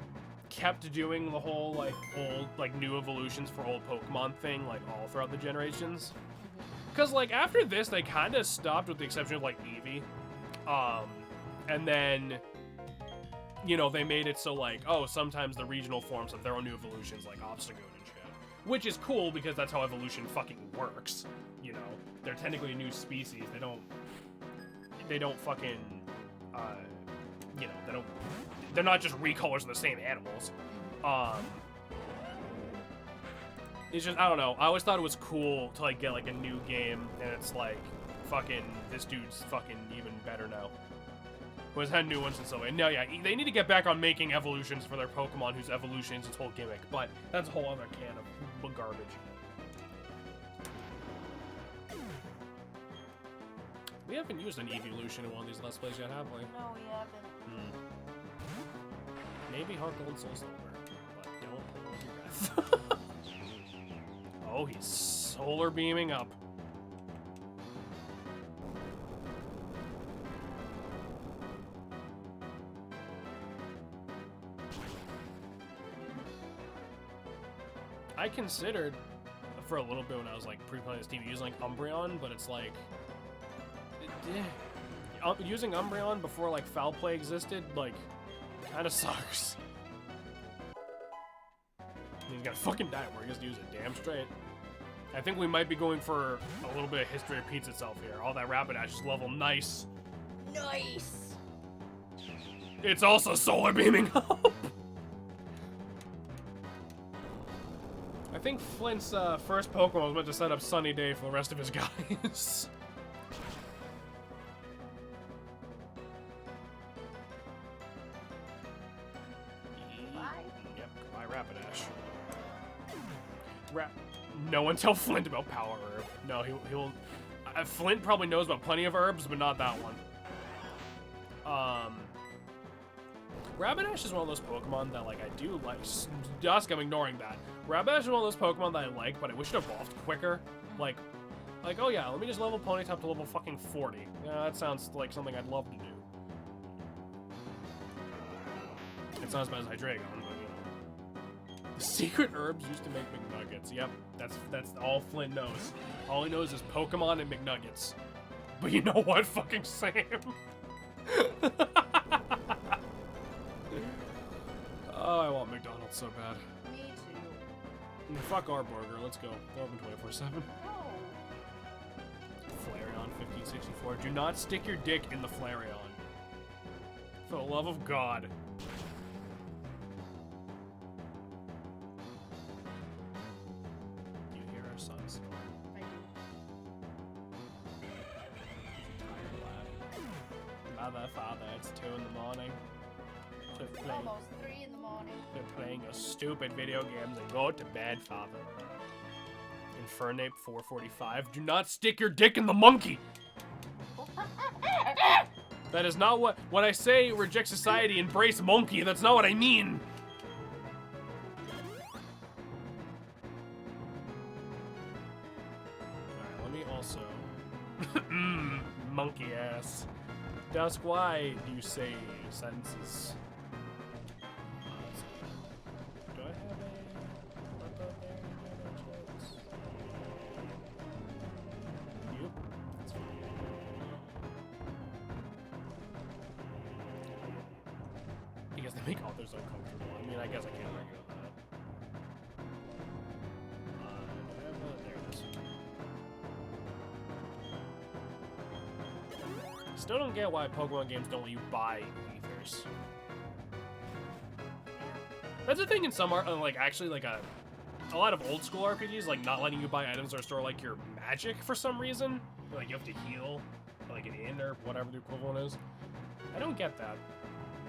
kept doing the whole like old like new evolutions for old Pokemon thing like all throughout the generations. Because like after this they kind of stopped with the exception of like Eevee. And then you know they made it so like oh sometimes the regional forms have their own new evolutions like Obstagoon and shit. Which is cool because that's how evolution fucking works. You know, they're technically a new species. They don't fucking you know, they're not just recolors of the same animals. It's just, I don't know. I always thought it was cool to, like, get, like, a new game, and it's, like, fucking, this dude's fucking even better now. Who has had new ones and so on. No, yeah, they need to get back on making evolutions for their Pokemon whose evolution is its whole gimmick, but that's a whole other can of garbage. We haven't used an evolution in one of these Let's Plays yet, have we? No, we haven't. Maybe Heart Gold and Soul Silver, but don't hold your breath. Oh, he's solar beaming up. I considered for a little bit when I was like pre-playing this team using like Umbreon, but it's like using Umbreon before like Foul Play existed, like kind of sucks. He's gonna fucking die. We're gonna use it damn straight. I think we might be going for a little bit of history repeats itself here. All that Rapidash is level nice. Nice. It's also solar beaming up. I think Flint's first Pokemon was meant to set up Sunny Day for the rest of his guys. Yep, goodbye Rapidash. No one tell Flint about Power Herb. No, he'll. Flint probably knows about plenty of herbs, but not that one. Rapidash is one of those Pokemon that like I do like. Dusk, I'm ignoring that. Rapidash is one of those Pokemon that I like, but I wish it evolved quicker. Like, oh yeah, let me just level Ponyta to level fucking 40. Yeah, that sounds like something I'd love to do. It's not as bad as Hydreigon, but you know. The secret herbs used to make McNuggets. Yep, that's all Flint knows. All he knows is Pokemon and McNuggets. But you know what, fucking Sam? Oh, I want McDonald's so bad. Me too. Fuck our burger. Let's go. They're open 24/7. No. Flareon 1564. Do not stick your dick in the Flareon. For the love of God. Do you hear our son snore? I do. Tired lad. Mother, father, it's 2 in the morning. Almost 3 in the morning. Quit playing your stupid video games and go to bed, father. Infernape 445. Do not stick your dick in the monkey! That is not what... When I say reject society, embrace monkey, that's not what I mean! Alright, let me also... monkey ass. Dusk, why do you say sentences? Do I have a... Yep, that's fine. Because they make others uncomfortable. I mean, I guess I can't argue with that. Do I have a... There it is. Still don't get why Pokemon games don't let you buy ethers. That's the thing in some art, like actually like a lot of old school RPGs, like not letting you buy items or store like your magic for some reason. Like you have to heal, like an inn or whatever the equivalent is. I don't get that.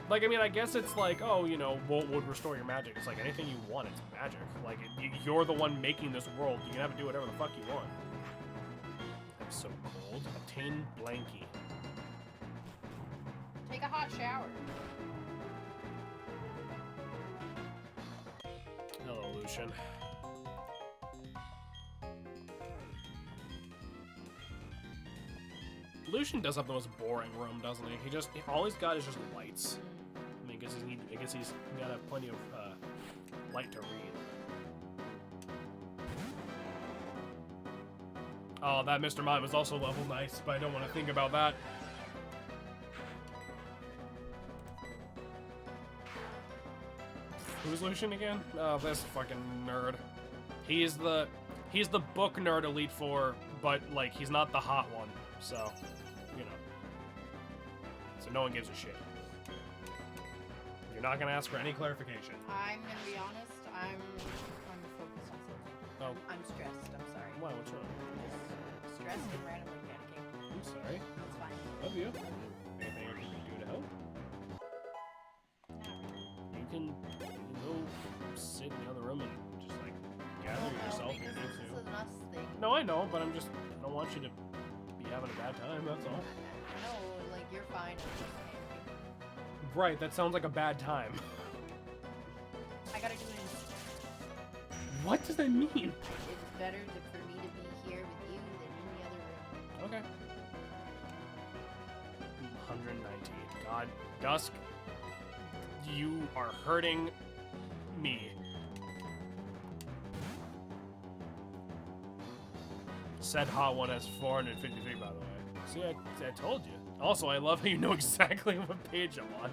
Like, I mean, I guess it's like, oh, you know, what would restore your magic? It's like anything you want, it's magic. Like, you're the one making this world. You can have it do whatever the fuck you want. I'm so cold. Obtain blankie. Take a hot shower. Hello, Lucian. Lucian does have the most boring room, doesn't he? All he's got is just lights. I mean, I guess he's got to have plenty of light to read. Oh, that Mr. Mime is also level nice, but I don't want to think about that. Who's Lucian again? Oh, this fucking nerd. He's the book nerd Elite Four, but like he's not the hot one, so you know. So no one gives a shit. You're not gonna ask for any clarification. I'm gonna be honest. I'm focused on something. Oh. I'm stressed. I'm sorry. Why? What's wrong? I'm just stressed and randomly panicking. I'm sorry. That's fine. Love you. Anything I can do to help? You can go sit in the other room and just like gather yourself if you need This is to. an us thing. No, I know, but I don't want you to be having a bad time. That's all. No, like you're fine. I'm just panicking. Right. That sounds like a bad time. I gotta do it. What does that mean? It's better for me to be here with you than in the other room. Okay. 119. God, Dusk, you are hurting me. Said hot one has 453, by the way. See, I told you. Also, I love how you know exactly what page I'm on.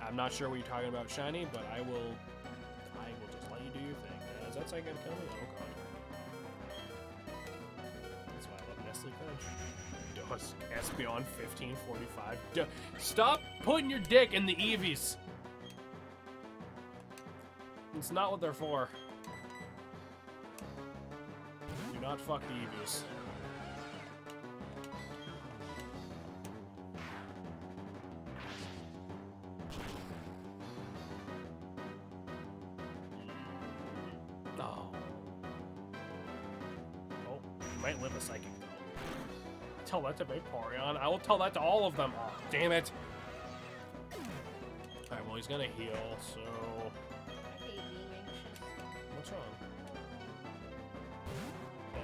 I'm not sure what you're talking about, Shiny, but I will just let you do your thing. Is that second kill me? Oh god. That's why I love Nestle Crunch. Dusk, Espeon 1545. Stop putting your dick in the Eevees. It's not what they're for. Do not fuck the Eevees. Oh. Oh, you might live a psychic though. Tell that to Vaporeon. I will tell that to all of them. Oh, damn it. Alright, well he's gonna heal, so I hate being anxious. what's wrong? Okay.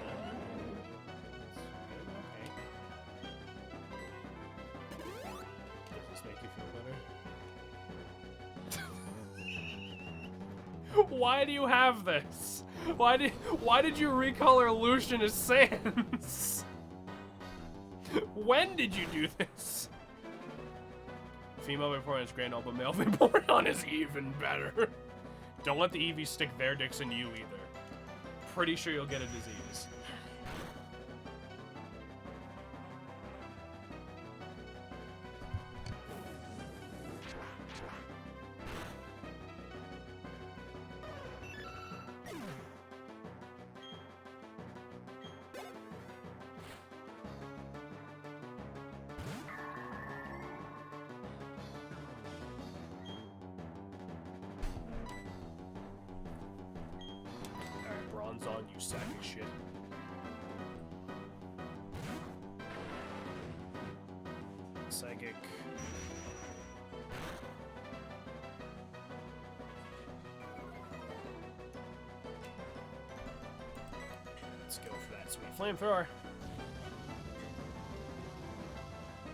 Does this make you feel better? Why do you have this? Why did you recolor Lucian as Sans? When did you do this? Female Vaporeon is great, but male Vaporeon is even better. Don't let the Eevees stick their dicks in you either. Pretty sure you'll get a disease. Alright, bronze on, you sack of shit. Psychic. Let's go for that sweet flamethrower.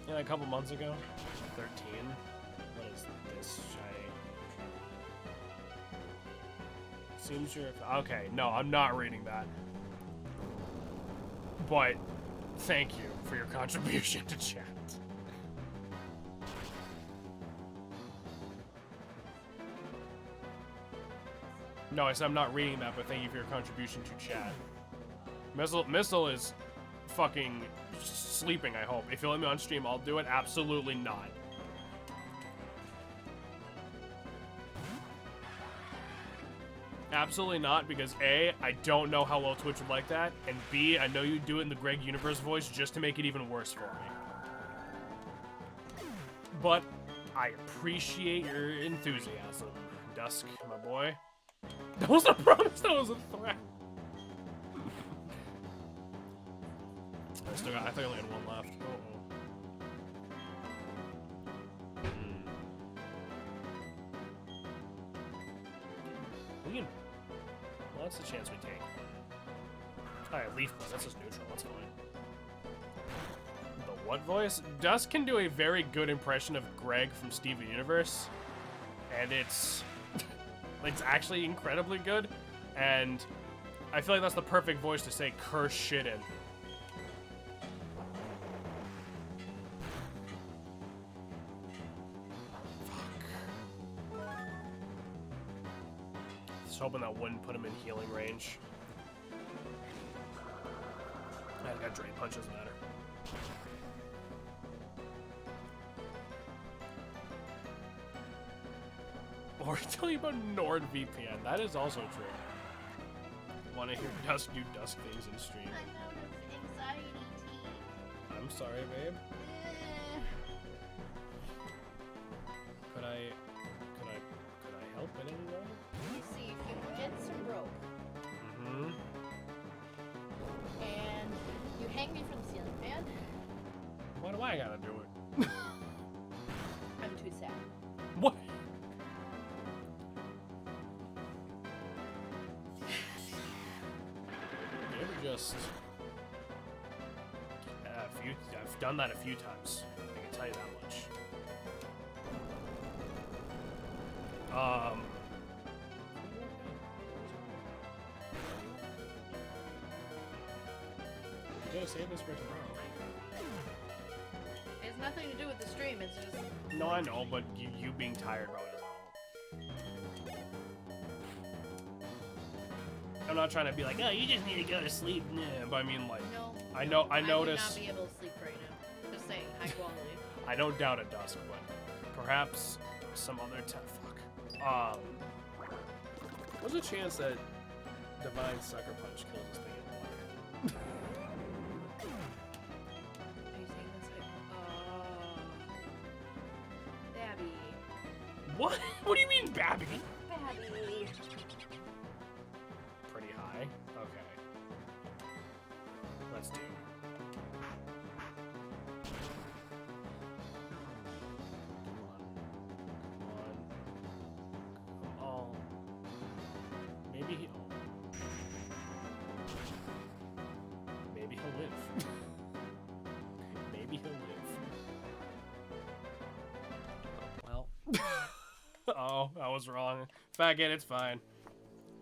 Yeah, a couple months ago. 13. What is this shiny? Seems you're... Okay, no, I'm not reading that. But thank you for your contribution to chat. No, I said I'm not reading that, but thank you for your contribution to chat. Missile is fucking sleeping, I hope. If you let me on stream, I'll do it. Absolutely not. Absolutely not, because A, I don't know how well Twitch would like that, and B, I know you do it in the Greg Universe voice just to make it even worse for me. But I appreciate your enthusiasm, Dusk, my boy. That was a promise, that was a threat. I think I only had one left. We can... Well, that's the chance we take. Alright, Leaf Bud, that's just neutral, that's fine. The what voice? Dusk can do a very good impression of Greg from Steven Universe. And it's... it's actually incredibly good. And I feel like that's the perfect voice to say curse shit in. Just hoping that wouldn't put him in healing range. I got Drain Punch, doesn't matter. Or tell you about NordVPN. That is also true. Want to hear Dusk do Dusk things in stream? I'm out of anxiety tea. I'm sorry, babe. Could I help in any way? Let me see if you can get some rope. Mm-hmm. And you hang me from the ceiling fan. Why do I gotta do it? I'm too sad. What? You ever just... I've done that a few times. I can tell you that much. You gotta save this for tomorrow. It has nothing to do with the stream, it's just... No, I know, but you being tired about it. I'm not trying to be like, oh, you just need to go to sleep. Nah, but I mean, like, No. I I notice. would not be able to sleep right now. Just saying, high quality. I don't doubt it, Dusk, but perhaps some other time. Fuck. What's the chance that Divine Sucker Punch kills this thing in one? Are you saying this? Babby. What? What do you mean, Babby? Babby. Pretty high. Okay. Let's do. Come on. Maybe he. Oh. Maybe he'll live. Maybe he'll live. Well. Oh, I was wrong. Faggot, it's fine.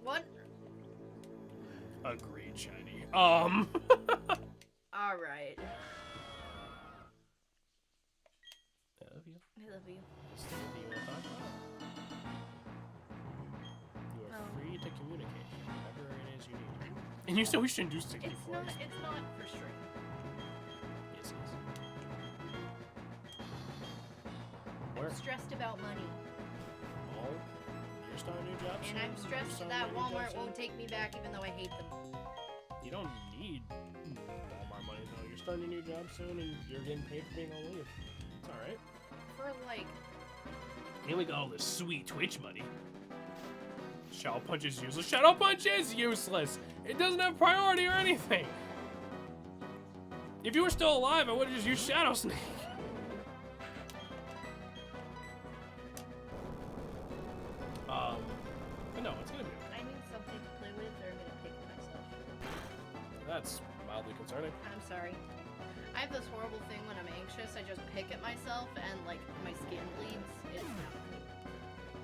What? Agreed, Shiny. Alright. I love you. I love you. Is there anything you want to talk about? You are free to communicate whatever it is you need. And you said we shouldn't do 64. It's not for stream. Yes, it is. I'm stressed about money. Well, you're starting a new job soon. And I'm stressed that Walmart won't take me back even though I hate them. You don't need Walmart money, though. You're starting a new job soon, and you're getting paid for being on leave. It's alright. For like... And we got all this sweet Twitch money. Shadow Punch is useless. Shadow Punch is useless! It doesn't have priority or anything! If you were still alive, I would have just used Shadow Snake. But no, it's gonna be okay. I need something to play with or I'm gonna pick myself. That's mildly concerning. I'm sorry. I have this horrible thing when I'm anxious, I just pick at myself and like my skin bleeds. It's not good.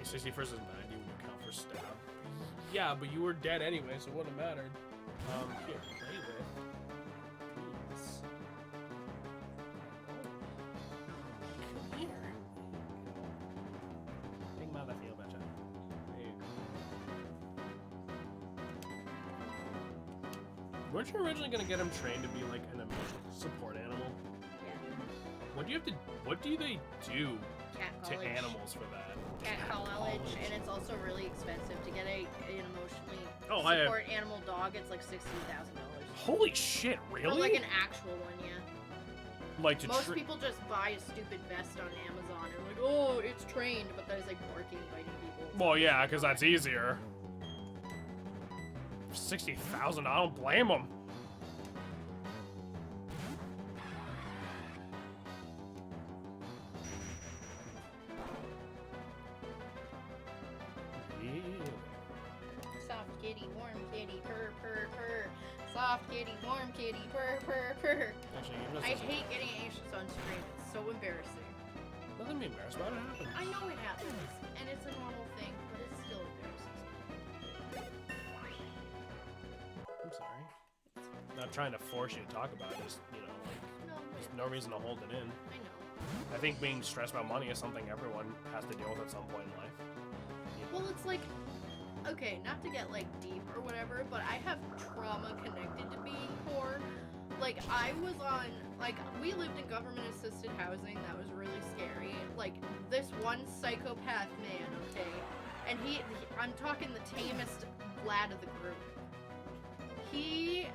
61st is 90 when you count for stab. Yeah, but you were dead anyway, so it wouldn't have mattered. Here, play with. Please. Come here. Think about that feel better. There you go. Weren't you originally gonna get him trained to be like an emotional support animal? Yeah. What do you have to? What do they do Cat to college. animals for that? Cat college, and it's also really expensive to get an emotionally Oh, support animal dog. It's like $60,000. Holy shit! Really? For like an actual one, yeah. Like to Most people just buy a stupid vest on Amazon and like, oh, it's trained, but that is like barking, biting people. Well, yeah, because that's easier. 60,000. I don't blame them. Soft kitty, warm kitty, purr, purr, purr. Soft kitty, warm kitty, purr, purr, purr. Actually, I hate getting anxious on stream. It's so embarrassing. Nothing to be embarrassed about. It happens. I know it happens, and it's a normal thing, but it still embarrasses me. I'm sorry. Not trying to force you to talk about it. Just, you know, like, No, there's no reason to hold it in. I know. I think being stressed about money is something everyone has to deal with at some point in life. Well, it's like, okay, not to get like deep or whatever, but I have trauma connected to being poor. Like, I was on, like, we lived in government-assisted housing. That was really scary. Like, this one psychopath man, okay? And I'm talking the tamest lad of the group. He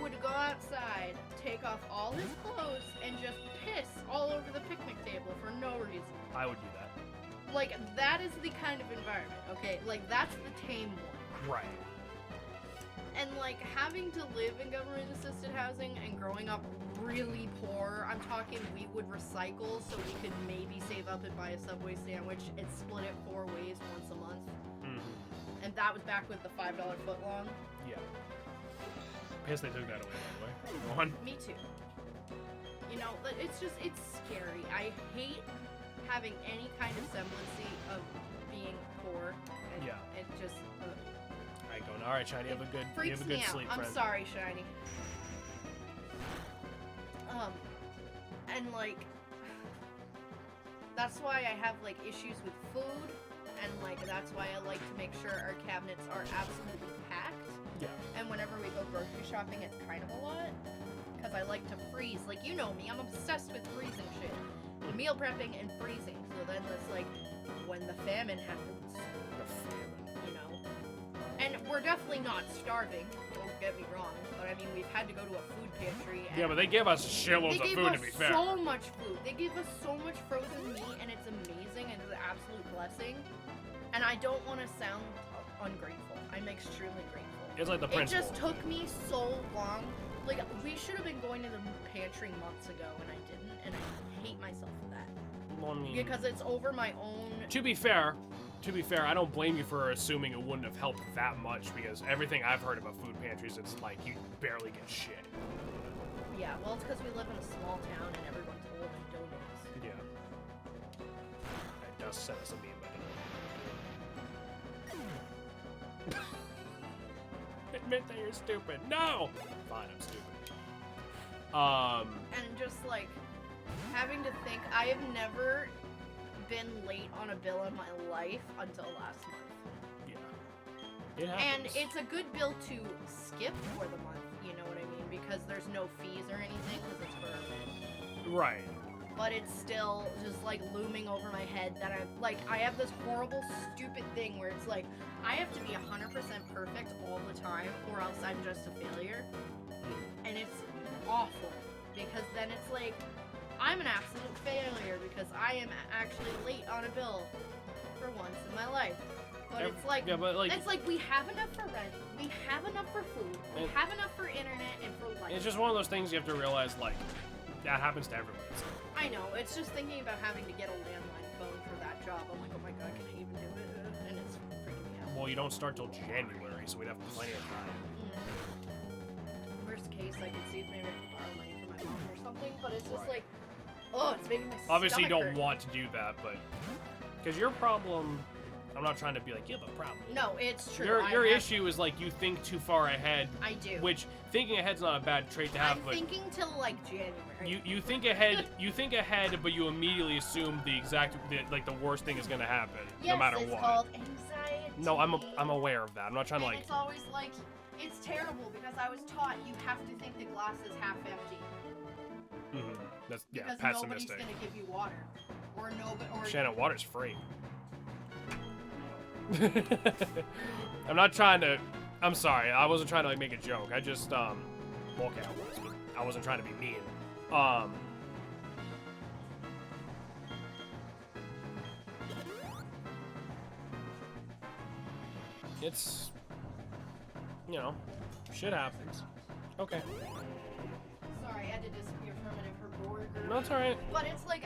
would go outside, take off all his clothes, and just piss all over the picnic table for no reason. I would do that. Like, that is the kind of environment, okay? Like, that's the tame one. Right. And, like, having to live in government-assisted housing and growing up really poor, I'm talking we would recycle so we could maybe save up and buy a Subway sandwich and split it 4 ways once a month. Mm-hmm. And that was back with the $5 footlong. Yeah. Pissed they took that away, by the way. Go on. Me too. You know, but it's scary. I hate having any kind of semblance of being poor. And Yeah. It just... Alright, going. Alright, Shiny, you have a good freaks me out. sleep, I'm friend. sorry, Shiny. And like, that's why I have like issues with food, and like that's why I like to make sure our cabinets are absolutely packed. Yeah. And whenever we go grocery shopping, it's kind of a lot, because I like to freeze. Like, you know me, I'm obsessed with freezing shit, meal prepping and freezing. So then it's like when the famine happens, you know. And we're definitely not starving, don't get me wrong, but I mean, we've had to go to a food pantry. And Yeah, but they give us shitloads of food, to be fair. They give us so much food. They give us so much frozen meat, and it's amazing, and it's an absolute blessing. And I don't want to sound ungrateful. I'm extremely grateful. It's like the It principle. just took me so long. Like, we should have been going to the pantry months ago, and I didn't, and I hate myself for that. Well, I mean, Because it's over my own... to be fair, I don't blame you for assuming it wouldn't have helped that much, because everything I've heard about food pantries, it's like you barely get shit. Yeah, well, it's because we live in a small town and everyone's old and donates. Yeah. It does set us a meme, but admit that you're stupid. No! Fine, I'm stupid. And just, like, having to think, I have never been late on a bill in my life until last month. Yeah. It And happens. it's a good bill to skip for the month, you know what I mean? Because there's no fees or anything, because it's for a event. Right. But it's still just, like, looming over my head that I have this horrible, stupid thing where it's like, I have to be 100% perfect all the time, or else I'm just a failure. And it's awful, because then it's like, I'm an absolute failure because I am actually late on a bill for once in my life. But it's like, yeah, but like, it's like we have enough for rent, we have enough for food, we have enough for internet and for life. it's just one of those things you have to realize, like, that happens to everyone. So. I know, it's just thinking about having to get a landline phone for that job. I'm like, oh my god, can I even do it? And it's freaking me out. Well, you don't start till January, so we'd have plenty of time. Worst case, I could see if maybe I could borrow money from my mom or something, but it's just Right. like, oh, it's making my Obviously, you stomach don't hurt. want to do that, but because your problem, I'm not trying to be like you have a problem. No, it's true. Your issue is like you think too far ahead. I do. Which thinking ahead's not a bad trait to have, I'm but thinking till like January. you think ahead. You think ahead, but you immediately assume the worst thing is gonna happen, yes, no matter it's what. called anxiety. No, I'm aware of that. I'm not trying to And like. it's always like, It's terrible because I was taught you have to think the glass is half empty. That's Because pessimistic. nobody's gonna give you water, or nobody. Or Shannon, water's free. I'm not trying to. I'm sorry. I wasn't trying to like make a joke. I just okay, I was, but I wasn't trying to be mean. It's, you know, shit happens. Okay. Sorry, I had to disappear for a minute for burger. No, it's alright. But it's like,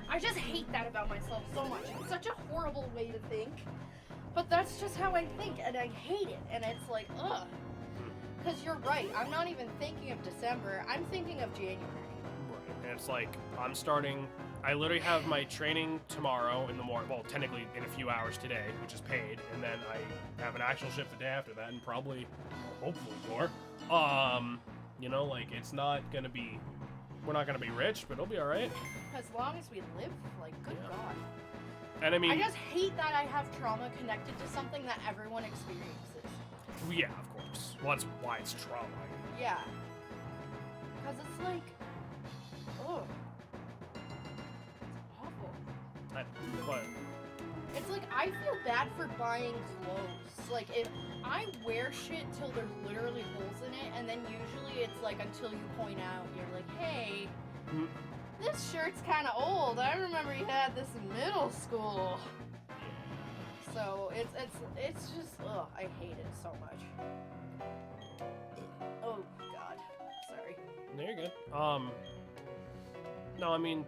I just hate that about myself so much. It's such a horrible way to think. But that's just how I think, and I hate it. And it's like, ugh. Because you're right. I'm not even thinking of December. I'm thinking of January. Right. And it's like, I'm starting. I literally have my training tomorrow in the morning. Well, technically in a few hours today, which is paid. And then I have an actual shift the day after that, and probably, hopefully more. You know, like, it's not gonna be. We're not gonna be rich, but it'll be alright. As long as we live, like, good God. And I mean, I just hate that I have trauma connected to something that everyone experiences. yeah, of course. Well, that's why it's trauma. Yeah. Because it's like, oh, it's awful. But It's like, I feel bad for buying clothes. Like, if I wear shit till there's literally holes in it, and then usually it's like until you point out, you're like, hey, this shirt's kind of old. I remember you had this in middle school. So it's just, ugh, I hate it so much. Oh God, sorry. no, you're good. No, I mean,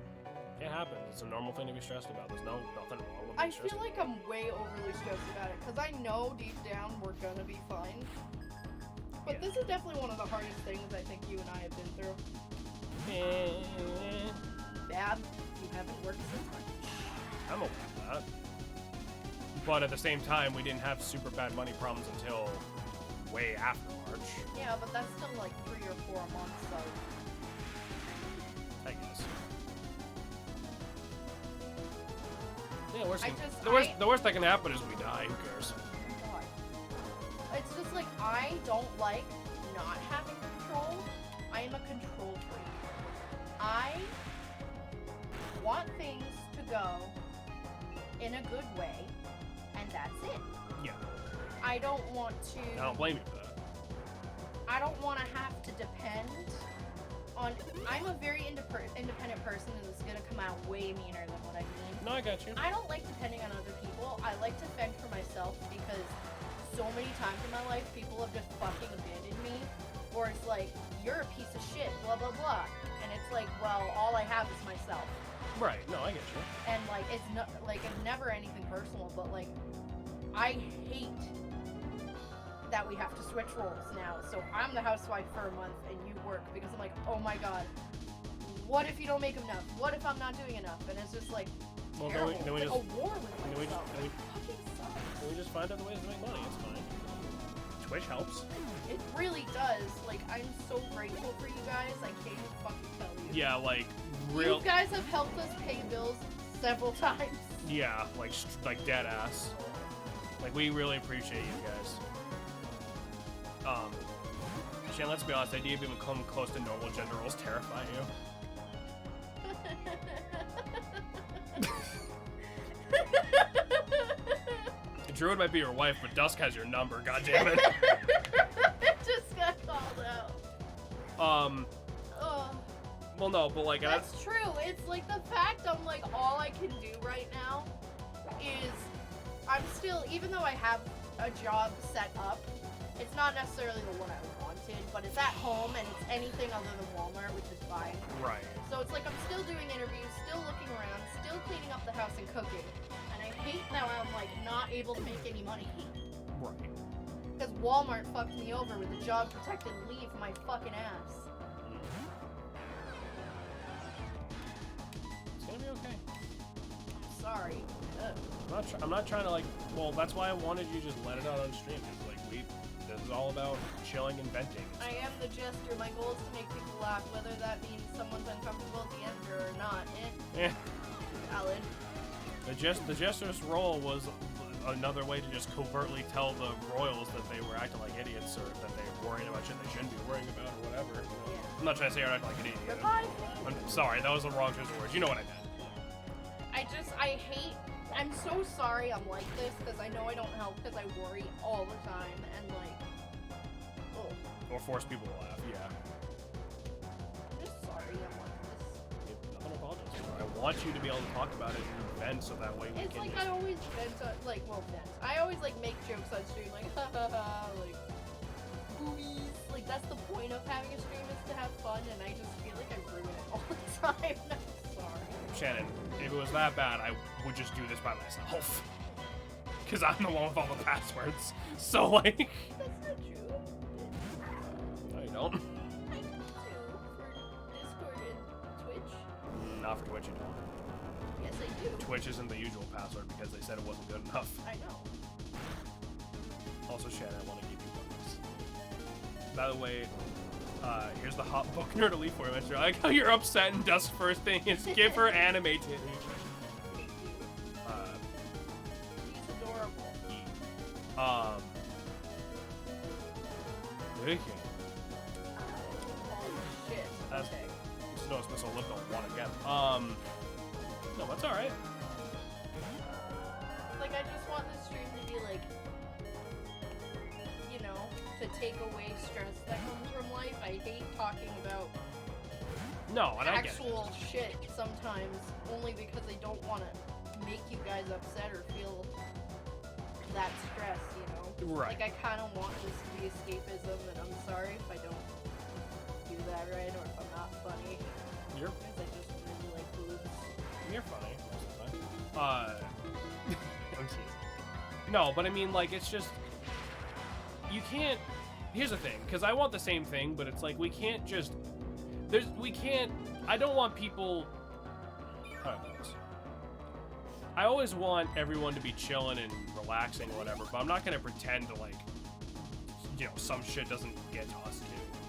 it happens. It's a normal thing to be stressed about. There's nothing wrong with being I stressed feel like I'm way overly stressed about it because I know deep down we're gonna be fine. But Yeah. this is definitely one of the hardest things I think you and I have been through. Bad, you haven't worked since March. I'm okay with that. But at the same time, we didn't have super bad money problems until way after March, Yeah, but that's still like 3 or 4 months, so. I guess. Yeah, the worst that can happen is we die. Who cares? God. It's just like, I don't like not having control. I am a control freak. I want things to go in a good way, and that's it. Yeah. I don't want to. I don't blame you for that. I don't want to have to depend on. I'm a very independent person, and it's gonna come out way meaner than what I mean. No, I got you. I don't like depending on other people. I like to fend for myself because so many times in my life, people have just fucking abandoned me. Or it's like, you're a piece of shit, blah, blah, blah. And it's like, well, all I have is myself. Right. No, I get you. And like, it's not, like, it's never anything personal, but like, I hate that we have to switch roles now. So I'm the housewife for a month and you work because I'm like, oh my God, what if you don't make enough? What if I'm not doing enough? And it's just like, Well, terrible. then we It's just like a war with then we myself. just- then we- It fucking sucks. we just find other ways to make money. It's fine. Twitch helps. It really does. Like, I'm so grateful for you guys. I can't even fucking tell you. Yeah, like real. You guys have helped us pay bills several times. Yeah, like dead ass. Like we really appreciate you guys. Shan, let's be honest. The idea of even coming close to normal gender roles terrify you. Druid might be your wife, but Dusk has your number. God damn it. It just got called out. Ugh. Well, no, but like That's true. It's like the fact I'm like, all I can do right now is I'm still, even though I have a job set up, it's not necessarily the one I wanted, but it's at home and it's anything other than Walmart, which is fine. right. So it's like I'm still doing interviews, still looking around, still cleaning up the house and cooking. And I hate that I'm like not able to make any money. Right. Because Walmart fucked me over with the job protected leave my fucking ass. It's gonna be okay. I'm sorry. Ugh. I'm not trying to like. Well, that's why I wanted you to just let it out on stream. It's like this is all about chilling and venting. I am the jester. My goal is to make people laugh, whether that means someone's uncomfortable at the end or not. Yeah. Valid. The jester's role was another way to just covertly tell the royals that they were acting like idiots, or that they were worrying about shit they shouldn't be worrying about, or whatever. You know? Yeah. I'm not trying to say you're acting like an idiot. Revive me. I'm sorry, that was the wrong choice of words. You know what I meant. I'm so sorry I'm like this, because I know I don't help, because I worry all the time, and like, oh. Or force people to laugh, yeah. I'm just sorry I'm like this. Nothing to apologize for. I want you to be able to talk about it and vent, so that way we It's can like just... I always vent on, like, well, vent. I always, like, make jokes on stream, like, ha ha ha, like, boobies. Like, that's the point of having a stream, is to have fun, and I just feel like I ruin it all the time. I'm sorry. Shannon, if it was that bad, I would just do this by myself. Because I'm the one with all the passwords. So, like... That's not true. No, you don't. I do, for Discord and Twitch. Not for Twitch, you don't. Yes, I do. Twitch isn't the usual password because they said it wasn't good enough. I know. Also, Shannon, I want to give you one of these. By the way, here's the hot book nerd elite for you, Mister. I like how you're upset and Dusk's first thing is give her anime titty. Thank you. He's adorable. Okay. Holy shit. That's- Okay. Just notice missile lift on one again. No, that's alright. Like, I just want this stream to be like, you know, to take away stress that comes from life. I hate talking about No, and I get it. actual shit sometimes, only because I don't want to make you guys upset or feel that stress, you know? Right. Like, I kind of want this to be escapism, and I'm sorry if I don't do that right, or if I'm not funny. You're, Because I just really like boobs. you're funny most of the time. I'm teasing. No, but I mean, like, it's just... You can't... Here's the thing, because I want the same thing, but it's like, we can't just... We can't... I don't want people... How do I put this? I always want everyone to be chilling and relaxing or whatever, but I'm not going to pretend to, like, you know, some shit doesn't get to us, too.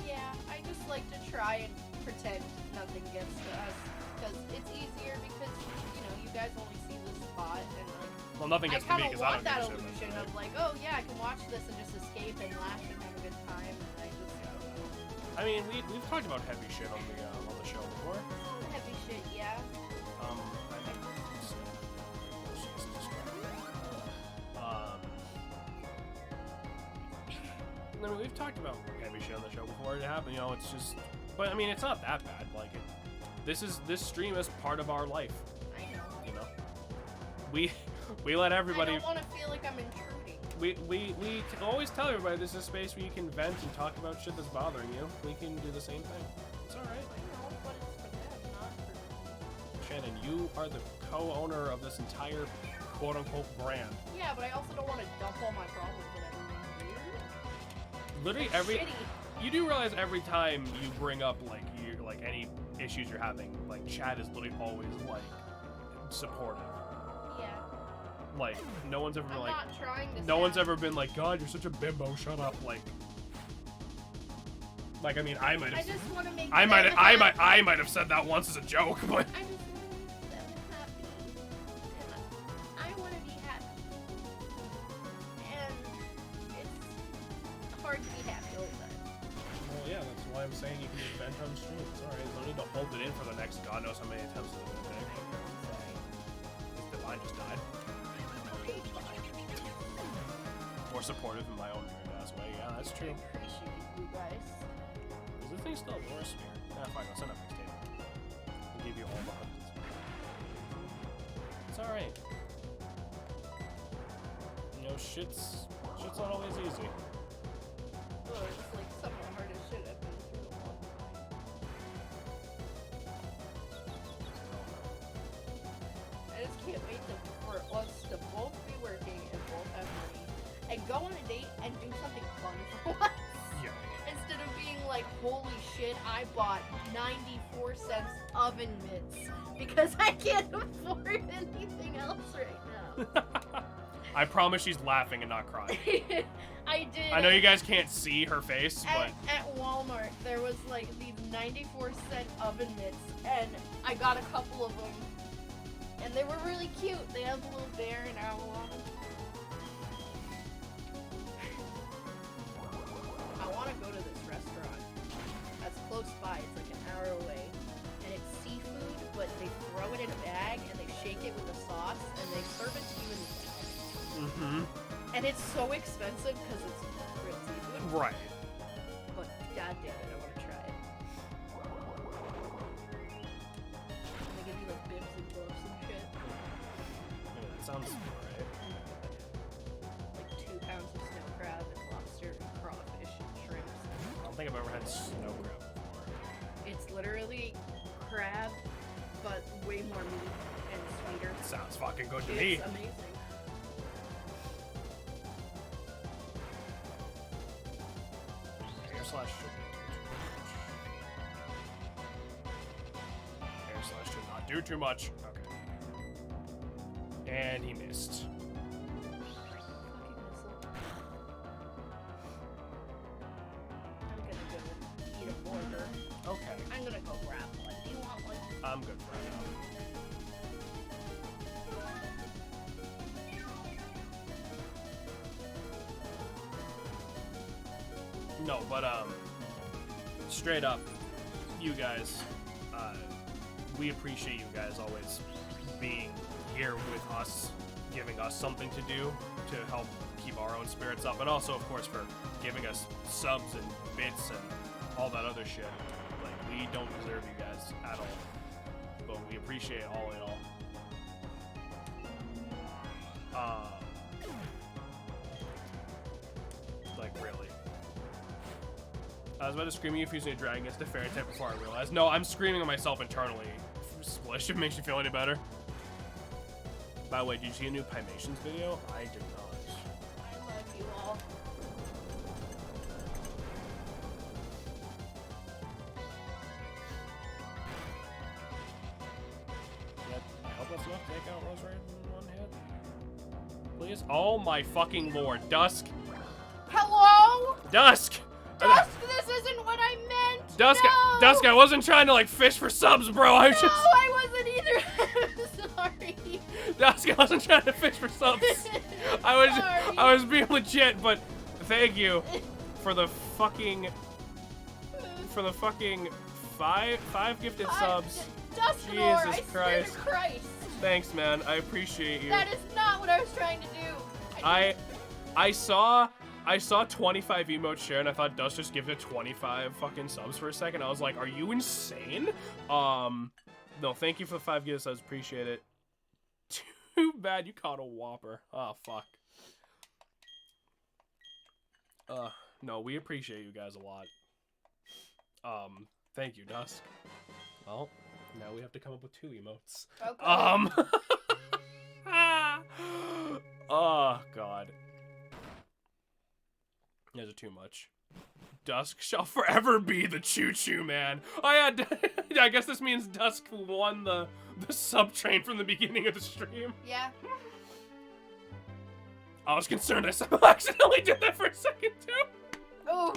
Yeah, I just like to try and pretend nothing gets to us, because it's easier because, you know, you guys only see the spot, and like, Well, nothing I gets to me kind of because I want don't that give a shit illusion about of it. like, oh yeah, I can watch this and just escape and laugh and have a good time, and I just, I don't know. I mean, we've talked about heavy shit on the show before. Heavy shit, yeah. I mean, I mean, we've talked about heavy shit on the show before. It happened, you know. It's just, but I mean, it's not that bad. Like, this stream is part of our life. I know. You know, we let everybody. I don't want to feel like I'm intruding. We always tell everybody this is a space where you can vent and talk about shit that's bothering you. We can do the same thing. It's all right. I know, but it's for them, not for me. Shannon, you are the co-owner of this entire quote-unquote brand. Yeah, but I also don't want to dump all my problems on everyone here. Literally That's every shitty. you do realize every time you bring up like any issues you're having, like Chad is literally always like supportive. Yeah. Like no one's ever been I'm like not trying to no one's sound- ever been like, God, you're such a bimbo, shut up. Like I mean I might I have just want to make I them might happy. I might have said that once as a joke, but I just want to make them happy. And I want to be happy. And it's hard to be happy all the time. well yeah, that's why I'm saying you can just vent on stream. It's alright, you don't need to hold it in for the next God knows how many attempts of the day. If Divine just died. Okay, fine. More supportive in my own weird ass way. Yeah, that's I true. appreciate you guys. Is this thing still a Laura Sphere? Nah, fine, I'll send up next table. I'll give you all the hundreds. It's alright. You know, shit's not always easy. Well, it's like some of the hardest shit I've been through in a long time. I just can't wait for us to both be working and both have money and go on a date and do something fun for once. Yeah. Instead of being like, holy shit, I bought 94-cent oven mitts because I can't afford anything else right now. I promise she's laughing and not crying. I did. I know you guys can't see her face, but At Walmart, there was like these 94-cent oven mitts, and I got a couple of them, and they were really cute. They have a little bear and owl on them. close by. It's like an hour away. And it's seafood, but they throw it in a bag and they shake it with a sauce and they serve it to you in the bag. Mm-hmm. And it's so expensive because it's grilled seafood. Right. But goddamn it, I want to try it. And they give you like bibs and gloves and shit. Yeah, that sounds alright. Like 2 pounds of snow crab and lobster and crawfish and shrimps. I don't think I've ever had snow crab before. It's literally crab, but way more meat and sweeter. Sounds fucking good to It's me. amazing. Hair slash should not do too much. Okay. And he missed. I'm gonna go eat a burger. Okay. I'm gonna go grab one. Do you want one? I'm good for now. No, but straight up, you guys, we appreciate you guys always being here with us, giving us something to do to help keep our own spirits up, and also, of course, for giving us subs and bits and all that other shit. Like, we don't deserve you guys at all, but we appreciate it all in all. Like, really. I was about to scream at you if using a dragon against a fairy type before I realized. No, I'm screaming at myself internally. Splish, if it makes you feel any better. By the way, did you see a new Pymations video? I did not. I love you all. I hope that's enough to take out Rose Red in one hit. Please? Oh my fucking lord. Dusk. Hello? Dusk! Dusk, this isn't what I meant! Dusk, No! Dusk, I wasn't trying to like fish for subs, bro. I was No, just. I wasn't either. Sorry. Dusk, I wasn't trying to fish for subs. Sorry. I was being legit, but thank you for the fucking five gifted subs. Dusk Jesus Lord, I swear Christ. to Christ. Thanks, man. I appreciate you. That is not what I was trying to do. I saw 25 emotes share and I thought Dust just gave it 25 fucking subs for a second. I was like, are you insane? No, thank you for the 5 gifted subs. Appreciate it. Too bad you caught a whopper. Oh, fuck. No, we appreciate you guys a lot. Thank you, Dusk. Well, now we have to come up with 2 emotes. Okay. Oh, God. Those are too much. Dusk shall forever be the choo-choo man. Oh yeah, I guess this means Dusk won the sub-train from the beginning of the stream. Yeah. I was concerned I somehow accidentally did that for a second too. Oh.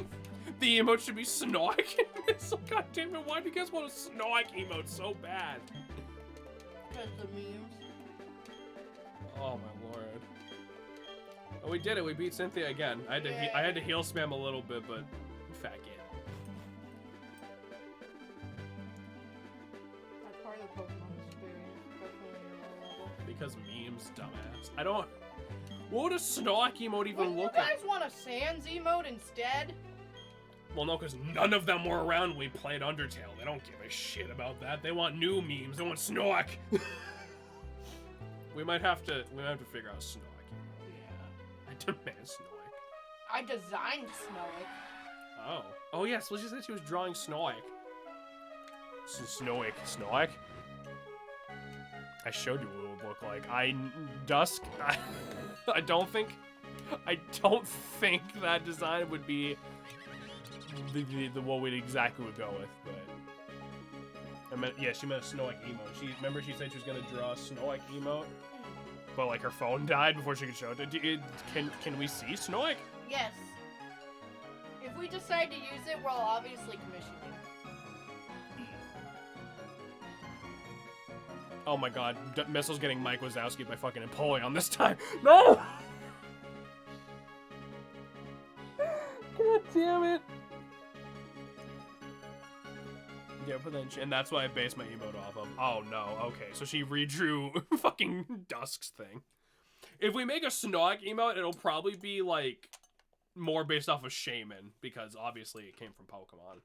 The emote should be Snoik. It's like, God damn it, why do you guys want a Snoik emote so bad? Because the memes. Oh my lord. Oh, we did it. We beat Cynthia again. I had to heal spam a little bit, but fat kid. That's part of the Pokemon experience, especially when you're low level. Because memes, dumbass. I don't. What would a Snoik emote even Wouldn't look you like? guys want a Sans emote instead? Well, no, because none of them were around when we played Undertale. They don't give a shit about that. They want new memes. They want Snoik. we might have to figure out Snoik. I demand Snoik. I designed Snowick. Oh. Oh, yes. Well, she said she was drawing Snoik. Snoik. I showed you what it would look like. Dusk. I don't think that design would be the what we exactly would go with, but she meant a Snoik emote. Remember she said she was gonna draw a Snoik emote, but like her phone died before she could show it. Can we see Snoik? Yes. If we decide to use it, we'll obviously commission you. Oh my god, Missile's getting Mike Wazowski by fucking Empoleon this time. No! God damn it. Yeah, but then and that's why I based my emote off of. Oh no, okay, so she redrew fucking Dusk's thing. If we make a Snog emote, it'll probably be like more based off of Shaman because obviously it came from Pokemon.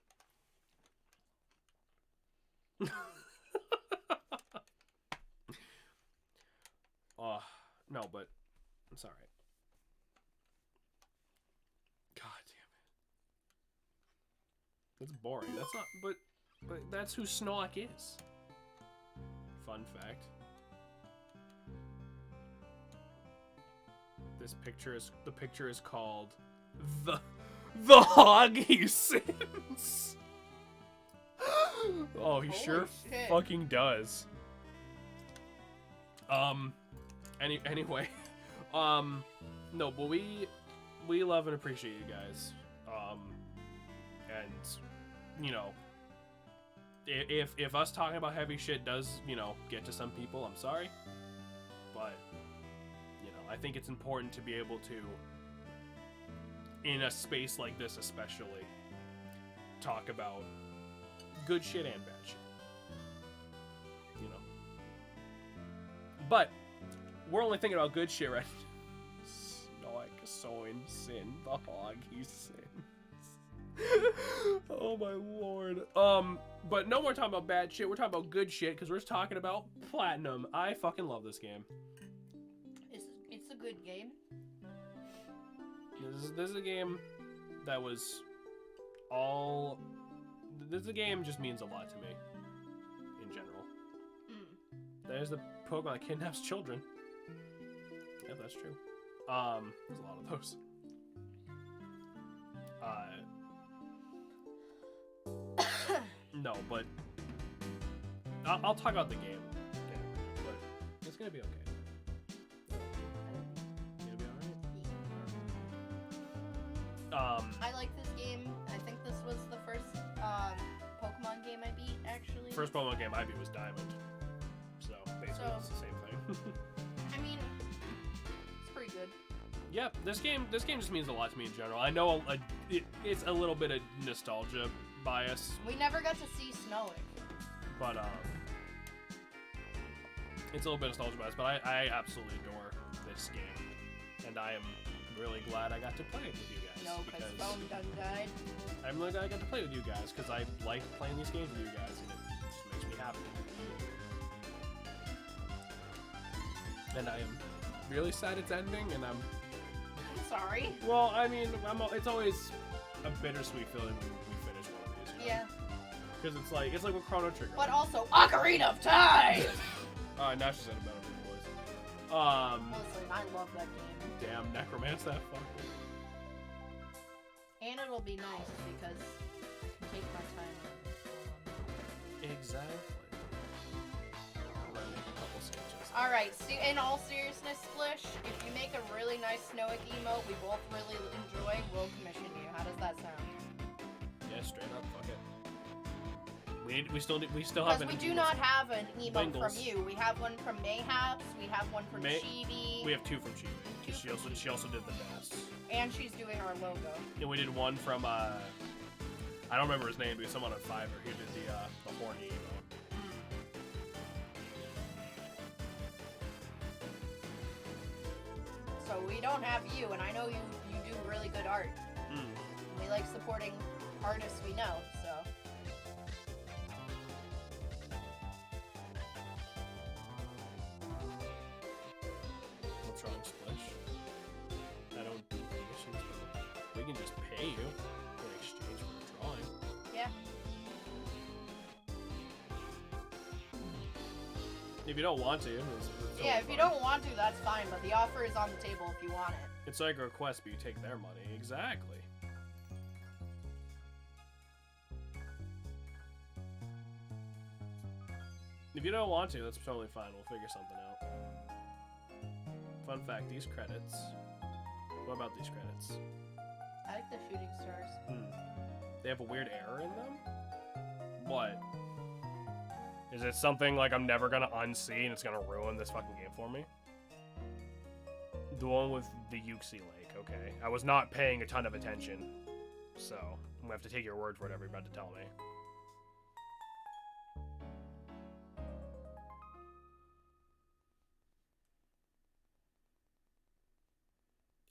No, but it's alright. God damn it. That's boring. That's not, but that's who Snog is. Fun fact. The picture is called the hog he sins. Oh, he sure shit. fucking does. Anyway, no, but we love and appreciate you guys. And you know, if us talking about heavy shit does, you know, get to some people, I'm sorry, but you know, I think it's important to be able to, in a space like this especially, talk about good shit and bad shit. You know. But we're only thinking about good shit right now. Snog, Soin, Sin, the hog he sins. Oh my lord. But no more talking about bad shit. We're talking about good shit because we're just talking about Platinum. I fucking love this game. It's a good game. This is a game that was all. This game just means a lot to me, in general. There's the Pokemon that kidnaps children. Yeah, that's true. There's a lot of those. No, but I'll talk about the game. Okay, but it's gonna be okay. It'll be alright. I like this game. I think this was the first Pokemon game I beat, actually. First Pokemon game I beat was Diamond. So basically it's the same thing. I mean, it's pretty good. Yeah, this game just means a lot to me in general. I know it's a little bit of nostalgia bias. We never got to see Snowick. But it's a little bit of nostalgia bias, but I absolutely adore this game. And I am really glad I got to play it with you guys. No, because Phone done died. I'm really glad I got to play with you guys, because I like playing these games with you guys, and it just makes me happy. And I am really sad it's ending, and I'm sorry. Well, I mean, it's always a bittersweet feeling when we finish one of these. You know? Yeah. Because it's like with Chrono Trigger. But also, Ocarina of Time! Now she's in a better voice. Listen, I love that game. Damn, Necromance that fucker. And it'll be nice because I can take my time on it. Exactly. I'm gonna make a couple sketches. Alright, in all seriousness, Splish, if you make a really nice Snowick emote we both really enjoy, we'll commission you. How does that sound? Yeah, straight up, fuck it. We still have Because we do not have an emote Bengals. from you. We have one from Mayhaps, we have one from Chibi. We have two from Chibi. She also did the best. And she's doing our logo. And we did one from I don't remember his name, but someone on Fiverr who did the horny emote. So we don't have you, and I know you do really good art. We like supporting artists we know, so. What's wrong, Splish? I don't do commissions, but we can just pay you in exchange for a drawing. Yeah. If you don't want to. Yeah, if you don't want to, that's fine, but the offer is on the table if you want it. It's like a request, but you take their money. Exactly. If you don't want to, that's totally fine. We'll figure something out. Fun fact, these credits. What about these credits? I like the shooting stars. They have a weird error in them? What? Is it something like I'm never gonna unsee and it's gonna ruin this fucking game for me? The one with the Yuxi Lake, okay. I was not paying a ton of attention, so I'm gonna have to take your word for whatever you're about to tell me.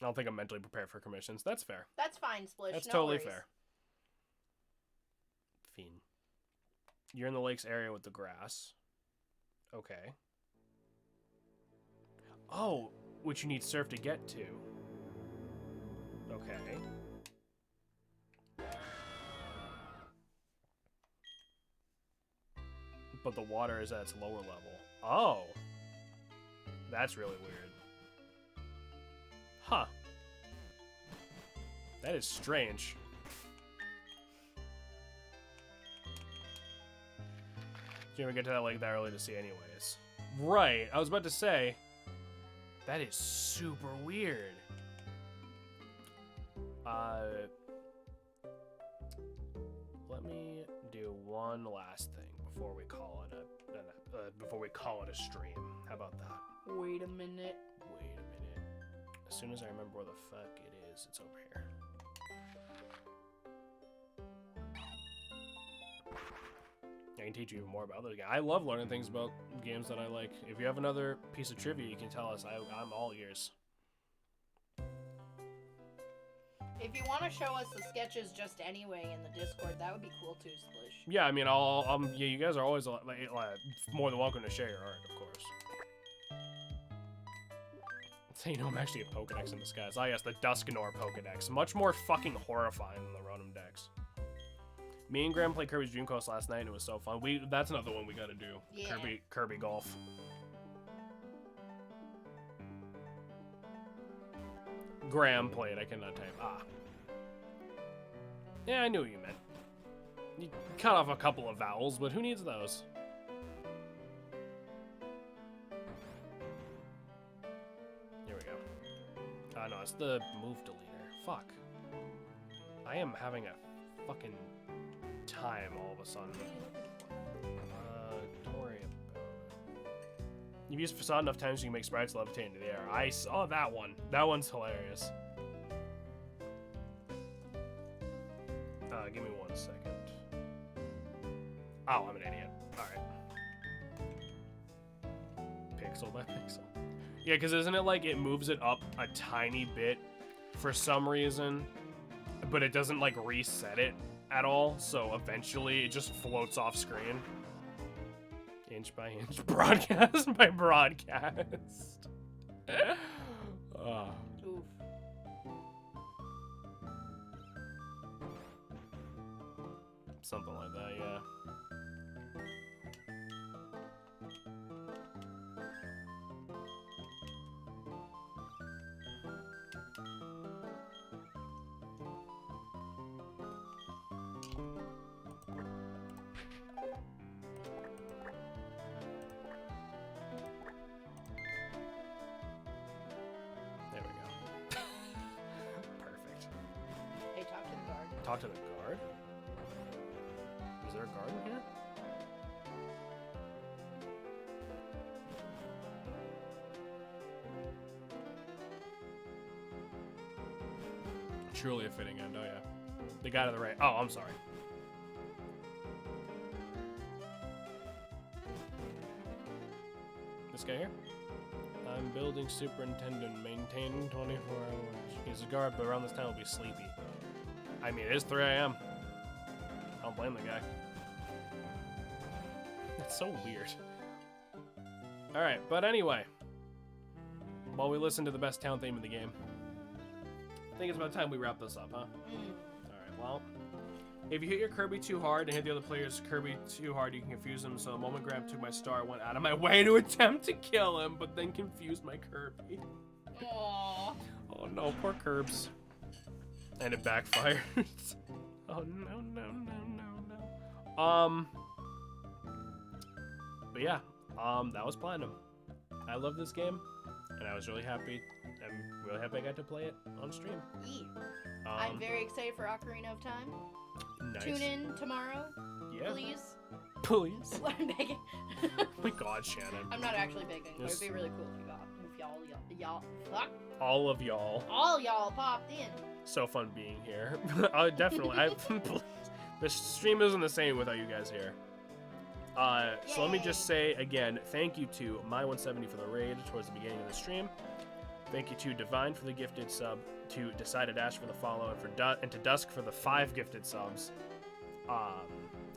I don't think I'm mentally prepared for commissions. That's fair. That's fine, Splish. That's no totally worries. fair. Fiend. You're in the lakes area with the grass. Okay. Oh, which you need surf to get to. Okay. But the water is at its lower level. Oh. That's really weird. Huh. That is strange. You never get to that lake that early to see anyways. Right. I was about to say, that is super weird. Let me do one last thing before we call it a stream. How about that? Wait a minute. Wait a minute. As soon as I remember where the fuck it is, it's over here. I can teach you even more about those games. I love learning things about games that I like. If you have another piece of trivia, you can tell us. I'm all ears. If you want to show us the sketches just anyway in the Discord, that would be cool too, Splish. Yeah, I mean, yeah, you guys are always more than welcome to share your art, of course. So you know, I'm actually a Pokedex in disguise. Ah, yes, the Duskanor Pokedex. Much more fucking horrifying than the Rotom Dex. Me and Graham played Kirby's Dream Coast last night, and it was so fun. That's another one we gotta do. Yeah. Kirby Golf. Graham played. I cannot type. Ah. Yeah, I knew what you meant. You cut off a couple of vowels, but who needs those? Here we go. Ah, no, it's the move deleter. Fuck. I am having a fucking time all of a sudden. Don't worry about it. You've used Facade enough times you can make sprites levitate into the air. I saw that one. That one's hilarious. Give me 1 second. Oh, I'm an idiot. Alright. Pixel by pixel. Yeah, because isn't it like it moves it up a tiny bit for some reason, but it doesn't like reset it at all, so eventually it just floats off screen. Inch by inch, broadcast by broadcast. Oof. Something like that, yeah. There we go. Perfect. Hey, talk to the guard. Talk to the guard? Is there a guard in here? Truly a fitting end, oh yeah. The guy to the right. Oh, I'm sorry. This guy here? I'm building superintendent, maintaining 24 hours. He's a guard, but around this time he'll be sleepy. I mean, it is 3 a.m. I don't blame the guy. That's so weird. Alright, but anyway. While we listen to the best town theme in the game, I think it's about time we wrap this up, huh? Alright, well. If you hit your Kirby too hard and hit the other player's Kirby too hard, you can confuse him. So the moment Graham took my star, I went out of my way to attempt to kill him, but then confused my Kirby. Aww. Oh no, poor Curbs. And it backfired. Oh no, no, no, no, no. But yeah, that was Platinum. I love this game, and I was really happy. I'm really happy I got to play it on stream. Yee. I'm very excited for Ocarina of Time. Nice. Tune in tomorrow, Yeah. please. Please. I'm begging. Oh my God, Shannon. I'm not actually begging. But Yes. it'd be really cool if y'all, fuck, All of y'all. all y'all popped in. So fun being here. Definitely. The stream isn't the same without you guys here. So let me just say again, thank you to My170 for the raid towards the beginning of the stream. Thank you to Divine for the gifted sub, to Decided Ash for the follow, and to Dusk for the 5 gifted subs. I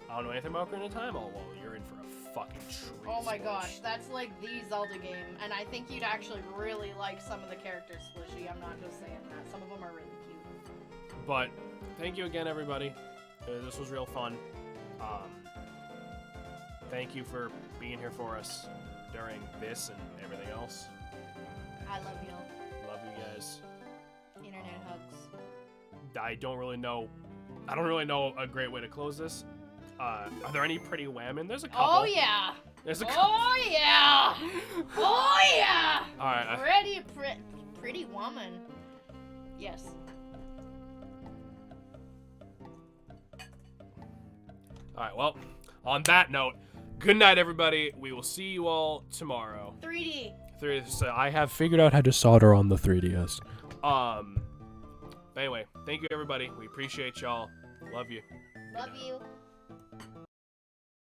don't know anything about Ocarina of Time. Oh, well, you're in for a fucking treat. Oh my Splish. gosh, that's like the Zelda game, and I think you'd actually really like some of the characters, Splishy. I'm not just saying that. Some of them are really cute. But thank you again, everybody. This was real fun. Thank you for being here for us during this and everything else. I love y'all. Love you guys. Internet hugs. I don't really know a great way to close this. Are there any pretty women? There's a couple. Oh yeah. There's a couple. Oh yeah. Oh yeah. All right. Pretty woman. Yes. All right. Well, on that note, good night, everybody. We will see you all tomorrow. 3D. So I have figured out how to solder on the 3DS. Anyway, thank you, everybody. We appreciate y'all. Love you. Love you.